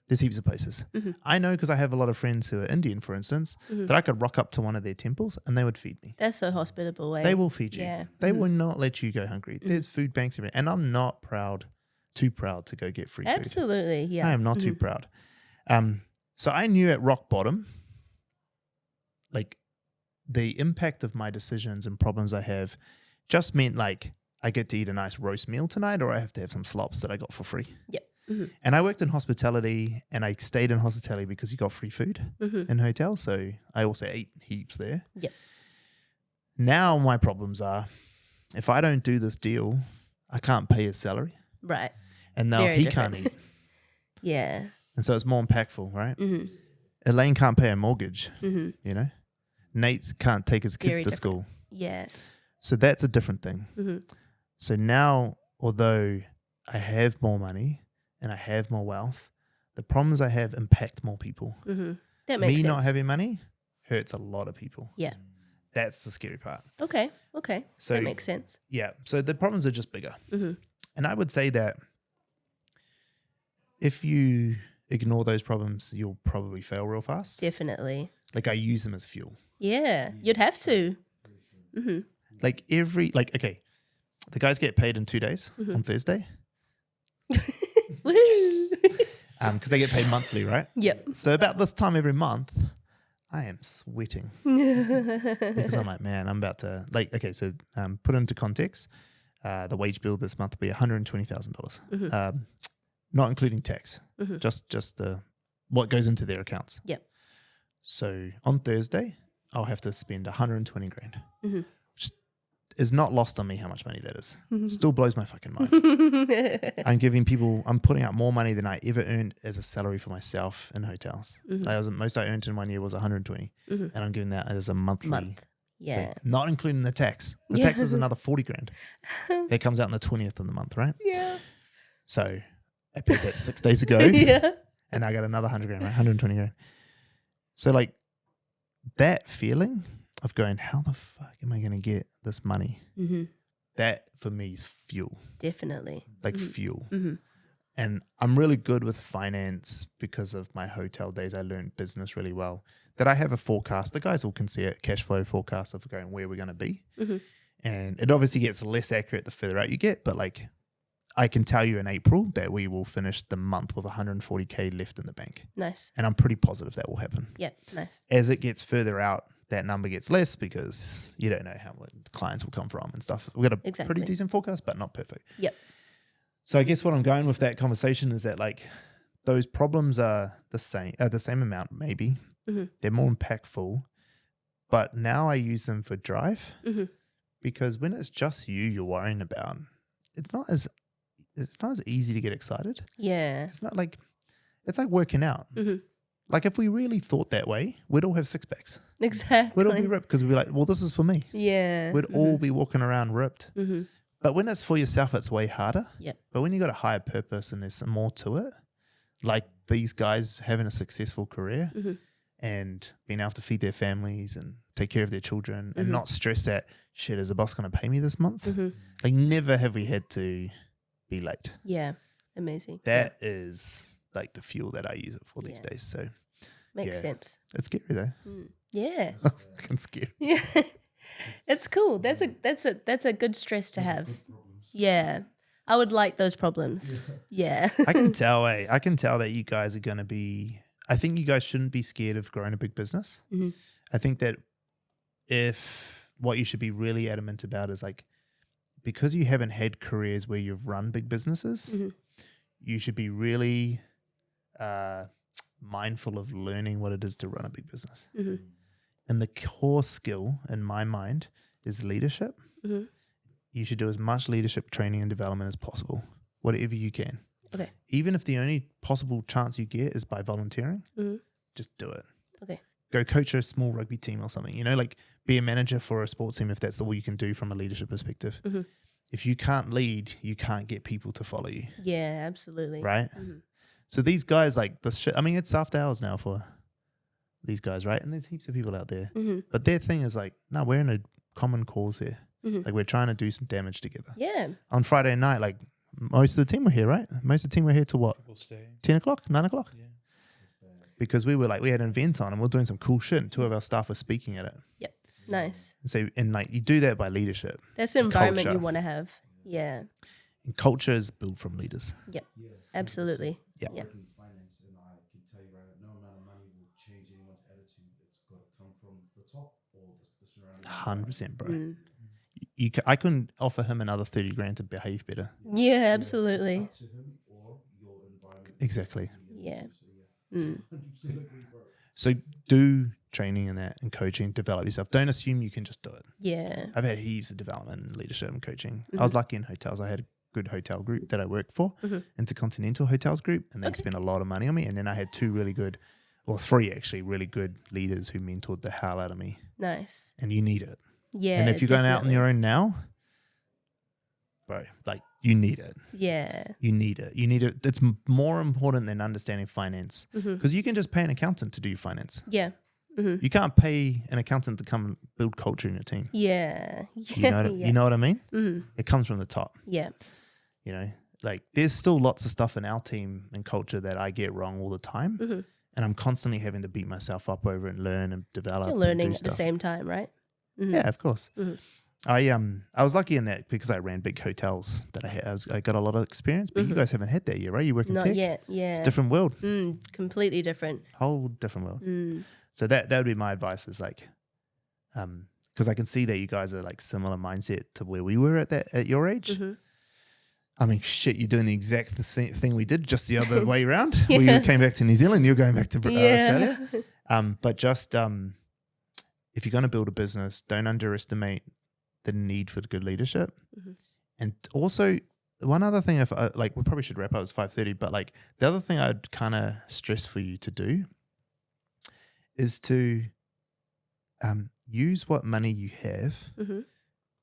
There's heaps of places. I know because I have a lot of friends who are Indian, for instance, that I could rock up to one of their temples and they would feed me. That's so hospitable. Eh? They will feed you. Yeah. They will not let you go hungry. There's food banks everywhere. And I'm not too proud to go get free food. Absolutely. Yeah. I am not too proud. So I knew at rock bottom, like the impact of my decisions and problems I have just meant like I get to eat a nice roast meal tonight or I have to have some slops that I got for free. Yep. And I worked in hospitality and I stayed in hospitality because you got free food in hotels. So I also ate heaps there. Yep. Now my problems are if I don't do this deal, I can't pay his salary. Right. And now Very he different. can't eat. Yeah. And so it's more impactful, right? Elaine can't pay a mortgage, you know? Nate can't take his kids Very to different. school. Yeah. So that's a different thing. So now, although I have more money and I have more wealth, the problems I have impact more people. That makes sense. Me not having money hurts a lot of people. Yeah. That's the scary part. Okay. So That makes sense. Yeah. So the problems are just bigger. And I would say that if you ignore those problems, you'll probably fail real fast. Definitely. Like I use them as fuel. Yeah. You'd have to. Like okay, the guys get paid in 2 days on Thursday Woo. because they get paid monthly, right? Yep. So about this time every month, I am sweating because I'm like, man, I'm about to so put into context, the wage bill this month will be $120,000, not including tax, just the what goes into their accounts. Yep. So on Thursday, I'll have to spend 120 grand, which is not lost on me how much money that is. Still blows my fucking mind. I'm putting out more money than I ever earned as a salary for myself in hotels. Most I earned in 1 year was 120, and I'm giving that as a monthly Yeah. thing, not including the tax. The tax is another 40 grand. That comes out on the 20th of the month, right? Yeah. So I paid that 6 days ago, Yeah. and I got another 100 grand, right? 120 grand. So like that feeling of going, how the fuck am I going to get this money? That for me is fuel, Definitely. like fuel. And I'm really good with finance because of my hotel days. I learned business really well. That I have a forecast. The guys all can see it, cash flow forecast of going where we're going to be. And it obviously gets less accurate the further out you get, but like I can tell you in April that we will finish the month with 140K left in the bank. Nice. And I'm pretty positive that will happen. Yep. Nice. As it gets further out, that number gets less because you don't know how clients will come from and stuff. We've got a pretty decent forecast, but not perfect. Yep. So I guess what I'm going with that conversation is that like those problems are the same amount maybe. They're more impactful, but now I use them for drive because when it's just you're worrying about, it's not as easy to get excited. Yeah. It's like working out. Like if we really thought that way, we'd all have six packs. Exactly. We'd all be ripped because we'd be like, well, this is for me. Yeah. We'd all be walking around ripped. But when it's for yourself, it's way harder. Yep. But when you got a higher purpose and there's some more to it, like these guys having a successful career and being able to feed their families and take care of their children and not stress that, shit, is the boss going to pay me this month? Like never have we had to be late. Yeah. Amazing. That is like the fuel that I use it for these days. So Makes sense. it's scary though. Yeah. Fucking scary. Yeah. It's cool. That's a good stress to have. problems. Yeah. I would like those problems. Yeah. I can tell, I can tell that you guys are going to be, I think you guys shouldn't be scared of growing a big business. Mhm. I think that what you should be really adamant about is like, because you haven't had careers where you've run big businesses, Mhm. you should be really mindful of learning what it is to run a big business. Mhm. And the core skill in my mind is leadership. Mhm. You should do as much leadership training and development as possible, whatever you can. Okay. Even if the only possible chance you get is by volunteering, Mhm. just do it. Okay. Go coach a small rugby team or something, like be a manager for a sports team if that's all you can do from a leadership perspective. Mhm. If you can't lead, you can't get people to follow you, Yeah, absolutely. right? Mhm. So these guys, like this shit, I mean, it's after hours now for these guys, right? And there's heaps of people out there. Mhm. But their thing is like, no, we're in a common cause here. Mhm. Like we're trying to do some damage together. Yeah. On Friday night, like most of the team were here, right? Most of the team were here till what? We'll stay. 10 o'clock, 9 o'clock? Yeah. Because we had an event on and we're doing some cool shit and two of our staff were speaking at it. Nice. And like you do that by leadership. That's the environment Culture. you want to have. Yeah. And culture is built from leaders. Yeah, Absolutely. Yeah. Yeah. Working in finance, and I can tell you right now, no amount of money will change anyone's attitude. It's got to come from the top or the surrounding. 100%, bro. Mm. I couldn't offer him another 30 grand to behave better. Yeah, absolutely. It's up to him or your environment. Exactly. Yeah. So, yeah. Mm. 100% agree, bro. So do training in that and coaching, develop yourself. Don't assume you can just do it. Yeah. I've had heaps of development and leadership and coaching. Mhm. I was lucky in hotels. I had a good hotel group that I worked for, Mhm. Intercontinental Hotels Group, and they Okay. spent a lot of money on me. And then I had three actually really good leaders who mentored the hell out of me. Nice. And you need it. Yeah. and if you're going out on definitely. your own now, bro, like you need it. Yeah. You need it. You need it. It's more important than understanding finance Mhm. because you can just pay an accountant to do your finance. Yeah. Mhm. You can't pay an accountant to come and build culture in your team. Yeah. You know, Yeah. you know what I mean? Mhm. It comes from the top. Yeah. Like there's still lots of stuff in our team and culture that I get wrong all the time. Mhm. And I'm constantly having to beat myself up over and learn and develop. You're and learning do at the stuff. same time, right? Mhm. Yeah, of course. Mhm. I was lucky in that because I ran big hotels that I got a lot of experience, but you Mhm. guys haven't had that yet, right? You work in Not tech. yet. Yeah. It's a different world, Completely different. whole different world. Mm. So that would be my advice is like, because I can see that you guys are like similar mindset to where we were at your age. Mhm. I mean, shit, you're doing the exact thing we did, just the other way around. Yeah. We came back to New Zealand, you're going back to Yeah. Australia. But just if you're going to build a business, don't underestimate the need for good leadership. Mhm. And also, one other thing, we probably should wrap up. It's 5:30, but like the other thing I'd kind of stress for you to do is to use what money you have Mhm.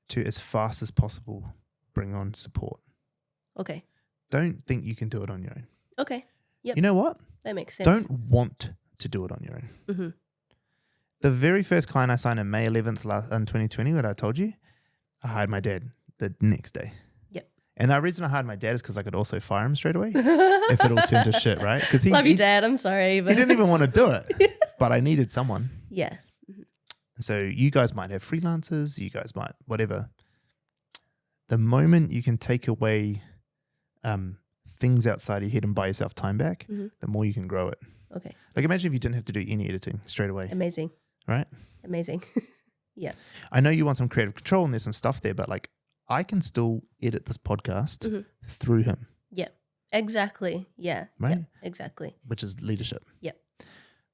to, as fast as possible, bring on support. Okay. Don't think you can do it on your own. Okay. Yep. You know what? That makes sense. Don't want to do it on your own. Mhm. The very first client I signed on May 11th in 2020, what I told you, I hired my dad the next day. Yep. And the reason I hired my dad is because I could also fire him straight away if it all turned to shit, right? Because Love you, Dad. I'm sorry, but he didn't even want to do it, but I needed someone. yeah. So you guys might have freelancers, you guys might whatever. The moment you can take away things outside your head and buy yourself time back, Mhm. the more you can grow it. Okay. Like imagine if you didn't have to do any editing straight away, Amazing. right? Amazing. I know you want some creative control and there's some stuff there, but like I can still edit this podcast Mhm. through him, Exactly. Yeah. Right? Yep. Exactly. which is leadership. Yep.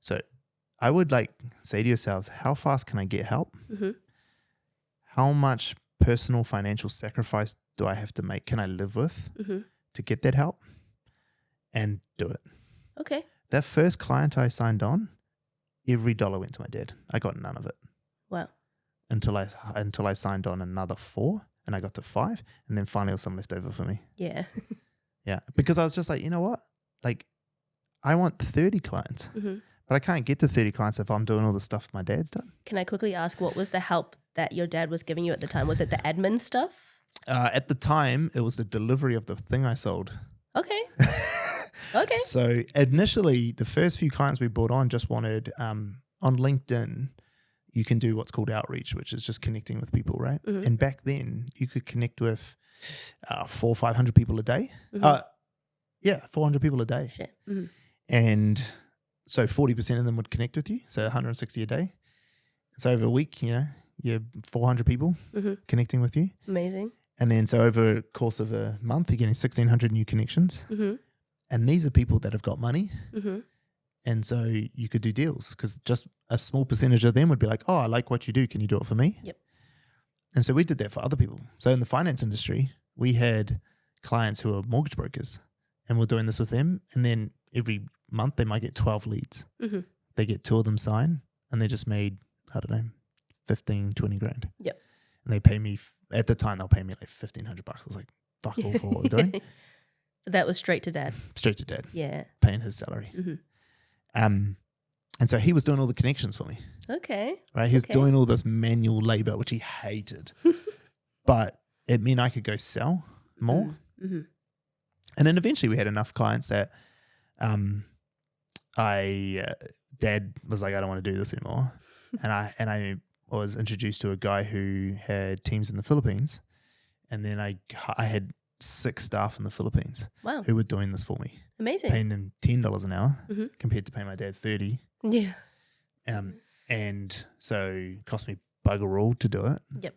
So I would like say to yourselves, how fast can I get help? Mhm. How much personal financial sacrifice do I have to make? Can I live with Mhm. to get that help? And do it. Okay. That first client I signed on, every dollar went to my dad. I got none of it Wow. until I signed on another 4 and I got to 5 and then finally there was some left over for me. Yeah. Yeah. Because I was just like, you know what? Like I want 30 clients, Mhm. but I can't get to 30 clients if I'm doing all the stuff my dad's done. Can I quickly ask what was the help that your dad was giving you at the time? Was it the admin stuff? At the time, it was the delivery of the thing I sold. Okay. Okay. So initially, the first few clients we brought on just wanted on LinkedIn, you can do what's called outreach, which is just connecting with people, right? Mhm. And back then, you could connect with 400 or 500 people a day. 400 people a day. Shit. Mm-hmm. And so 40% of them would connect with you. So 160 a day. So over a week, you're 400 people connecting with you. Amazing. And then so over a course of a month, you're getting 1,600 new connections. Mm-hmm. And these are people that have got money. Mm-hmm. And so you could do deals because just a small percentage of them would be like, oh, I like what you do. Can you do it for me? Yep. And so we did that for other people. So in the finance industry, we had clients who are mortgage brokers and we're doing this with them. And then every month they might get 12 leads. Mm-hmm. They get 2 of them signed and they just made, I don't know, 15, 20 grand. Yep. And they pay me, at the time, they'll pay me like $1,500. I was like, fuck all for what we're doing. That was straight to dad. Straight to dad. Yeah. Paying his salary. Mm-hmm. And so he was doing all the connections for me. Okay. Right? He was Okay. doing all this manual labor, which he hated. But it meant I could go sell more. Mm-hmm. And then eventually we had enough clients that Dad was like, I don't want to do this anymore. and I was introduced to a guy who had teams in the Philippines. And then I had 6 staff in the Philippines Wow. who were doing this for me, Amazing. paying them $10 an hour Mhm. compared to paying my dad 30. Yeah. And so it cost me bugger all to do it. Yep.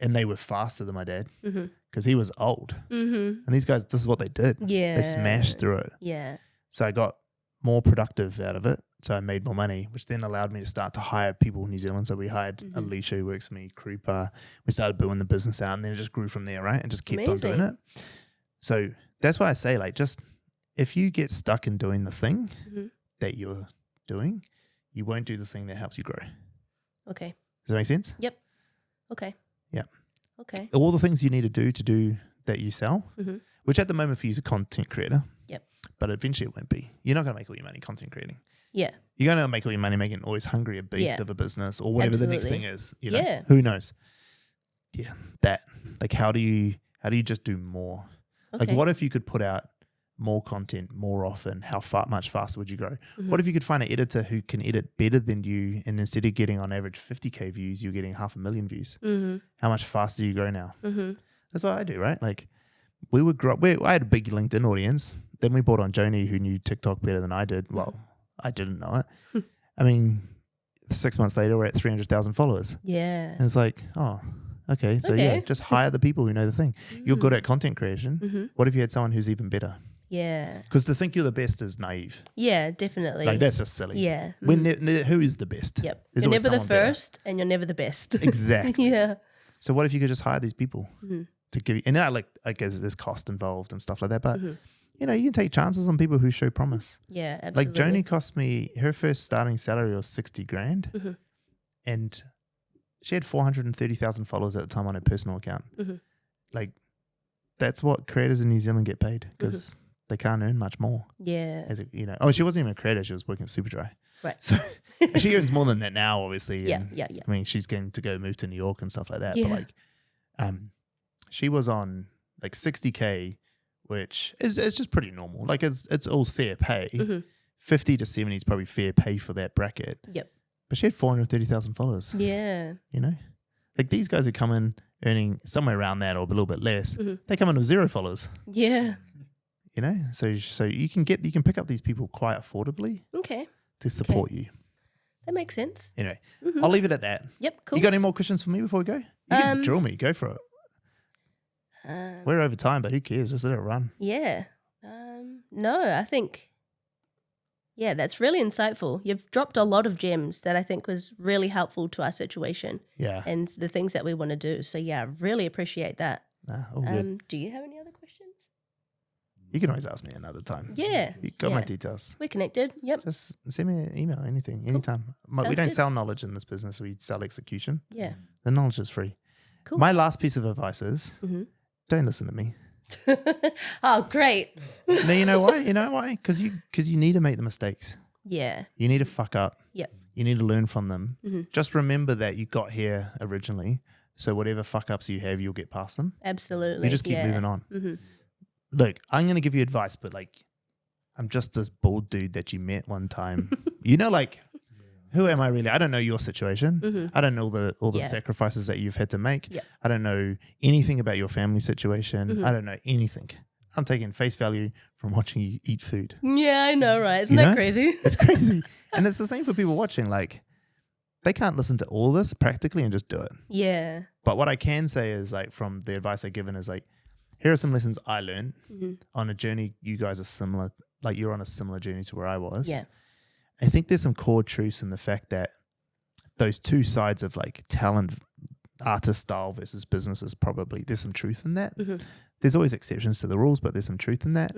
And they were faster than my dad Mm-hmm. because he was old. Mm-hmm. And these guys, this is what they did. Yeah. They smashed through it. Yeah. So I got more productive out of it. So I made more money, which then allowed me to start to hire people in New Zealand. So we hired Alicia, who works for me, Krupa. We started building the business out and then it just grew from there, right? And just kept on doing it. So that's why I say, like, just if you get stuck in doing the thing that you're doing, you won't do the thing that helps you grow. Okay. Does that make sense? Yep. Okay. Yeah. Okay. All the things you need to do that you sell, which at the moment for you is a content creator. Yep. But eventually it won't be. You're not going to make all your money content creating. Yeah. You're going to make all your money making Always Hungry a beast of a business or whatever the next thing is. You know? Yeah. Who knows? Yeah. That. Like, how do you just do more? Okay. Like, what if you could put out more content more often? How much faster would you grow? What if you could find an editor who can edit better than you, and instead of getting on average 50K views, you're getting 500,000 views? How much faster do you grow now? That's what I do, right? Like, I had a big LinkedIn audience. Then we brought on Joni, who knew TikTok better than I did. Well, I didn't know it. I mean, 6 months later, we're at 300,000 followers. Yeah. And it's like, oh, okay. So yeah, just hire the people who know the thing. You're good at content creation. What if you had someone who's even better? Yeah. Because to think you're the best is naive. Yeah, definitely. Like, that's just silly. Yeah. Who is the best? Yep. There's You're always never the someone better. first and you're never the best. Exactly. Yeah. So what if you could just hire these people to give you, and now, like, I guess there's cost involved and stuff like that, but you know, you can take chances on people who show promise. Yeah, absolutely. Like, Joni cost me, her first starting salary was 60 grand and she had 430,000 followers at the time on her personal account. Like, that's what creators in New Zealand get paid because they can't earn much more. Yeah. As a, oh, she wasn't even a creator. She was working at Superdry. Right. So she earns more than that now, obviously. Yeah, and, yeah. I mean, she's going to go move to New York and stuff like that. Yeah. But like, she was on like 60K, which is just pretty normal. Like, it's all fair pay. 50 to 70 is probably fair pay for that bracket. Yep. But she had 430,000 followers. Yeah. You know, like, these guys who come in earning somewhere around that or a little bit less, they come in with 0 followers. Yeah. You know, so you can pick up these people quite affordably Okay. to support you. That makes sense. Anyway, I'll leave it at that. Yep, cool. You got any more questions for me before we go? You can drill me. Go for it. We're over time, but who cares? Just let it run. Yeah. No, I think, yeah, that's really insightful. You've dropped a lot of gems that I think was really helpful to our situation Yeah. and the things that we want to do. So, yeah, really appreciate that. Nah, all good. Do you have any other questions? You can always ask me another time. Yeah. You got my Yeah. details. We're connected. Yep. Just send me an email, anything, anytime. We Sounds don't good. sell knowledge in this business. We sell execution. Yeah. The knowledge is free. Cool. My last piece of advice is don't listen to me. Oh, great. No, you know why? You know why? Because you need to make the mistakes. Yeah. You need to fuck up. Yep. You need to learn from them. Mm-hmm. Just remember that you got here originally. So whatever fuck ups you have, you'll get past them. Absolutely. You just keep moving on. Mm-hmm. Look, I'm going to give you advice, but like, I'm just this bald dude that you met one time. You know, like, who am I really? I don't know your situation. I don't know all the Yeah. sacrifices that you've had to make. Yeah. I don't know anything about your family situation. I don't know anything. I'm taking face value from watching you eat food. Yeah, I know, right? Isn't You that know? crazy? It's crazy. And it's the same for people watching. Like, they can't listen to all this practically and just do it. Yeah. But what I can say is, like, from the advice I've given is, like, here are some lessons I learned on a journey. You guys are similar. Like, you're on a similar journey to where I was. Yeah. I think there's some core truths in the fact that those two sides of, like, talent, artist style versus business is probably, there's some truth in that. There's always exceptions to the rules, but there's some truth in that.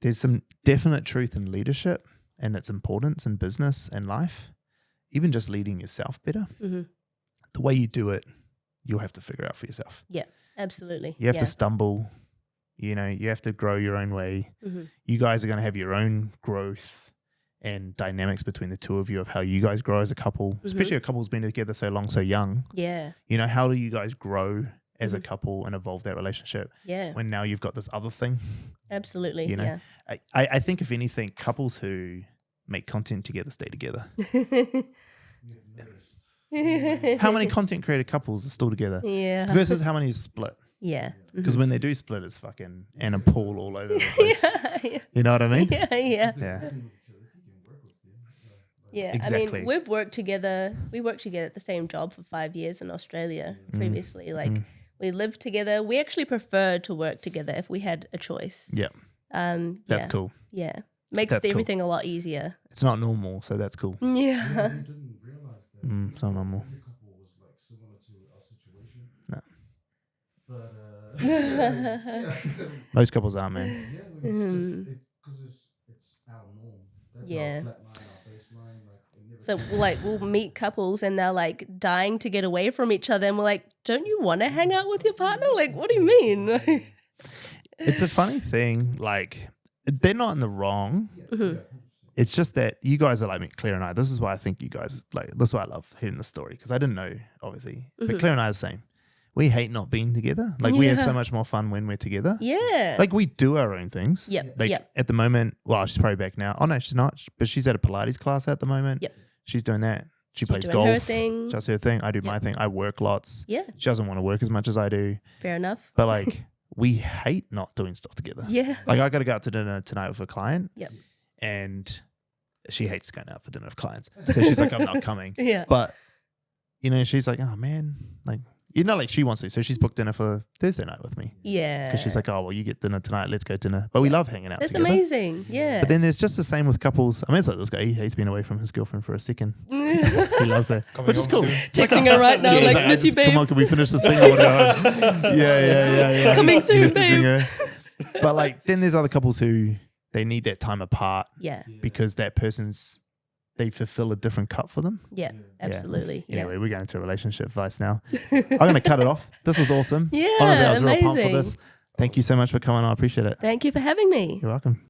There's some definite truth in leadership and its importance in business and life, even just leading yourself better. The way you do it, you'll have to figure out for yourself. Yeah, absolutely. You have to stumble, you know, you have to grow your own way. You guys are going to have your own growth and dynamics between the two of you of how you guys grow as a couple, especially a couple who's been together so long, so young. Yeah. You know, how do you guys grow as a couple and evolve that relationship Yeah. when now you've got this other thing? Absolutely. You know, Yeah. I think if anything, couples who make content together stay together. How many content creator couples are still together Yeah. versus how many is split? Yeah. Because when they do split, it's fucking Anna Paul all over the place. Yeah. You know what I mean? Yeah. Yeah. Yeah. Yeah, Exactly. I mean, we've worked together. We worked together at the same job for 5 years in Australia previously. Like, we lived together. We actually preferred to work together if we had a choice. Yeah. That's cool. Yeah, makes That's cool. everything a lot easier. It's not normal, so that's cool. Yeah, didn't realize that. It's not normal. Every couple was like similar to our situation. No. But Most couples are, man. yeah, it's just because it's our norm. That's Yeah. our flat line, our baseline. Like it never so changes. like we'll meet couples and they're like dying to get away from each other, and we're like, "Don't you want to hang out with your partner? Like, what do you mean?" It's a funny thing. Like, they're not in the wrong. It's just that you guys are like me, Claire and I. This is why I think you guys, like, this is why I love hearing the story, because I didn't know, obviously. But Claire and I are the same. We hate not being together. Like, we have Yeah. so much more fun when we're together. Yeah. Like, we do our own things. Yep. Like, Yep. at the moment, well, she's probably back now. Oh, no, she's not. But she's at a Pilates class at the moment. Yep. She's doing that. She plays doing golf. her thing. She does her thing. I do my thing. I work lots. Yeah. She doesn't want to work as much as I do. Fair enough. But, like, we hate not doing stuff together. Yeah. Like, I got to go out to dinner tonight with a client. Yep. And she hates going out for dinner with clients. So she's like, I'm not coming. Yeah. But, you know, she's like, oh, man. Like, you know, like, she wants to. So she's booked dinner for Thursday night with me. Yeah. Because she's like, oh, well, you get dinner tonight. Let's go dinner. But we love hanging out That's together. amazing. Yeah. But then there's just the same with couples. I mean, it's like this guy. He hates being away from his girlfriend for a second. He loves her. Which is cool. home soon. It's like Texting us. her right now, he's like, "I miss you, just- Come babe." on, can we finish this thing or whatever? Yeah. Coming He's soon, messaging babe. her. But like, then there's other couples who they need that time apart Yeah. because that person's, they fulfill a different cup for them. Yeah. Absolutely. Yeah. Anyway, we're going into relationship advice now. I'm going to cut it off. This was awesome. Yeah, Honestly, I was real pumped for amazing. this. Thank you so much for coming on. I appreciate it. Thank you for having me. You're welcome.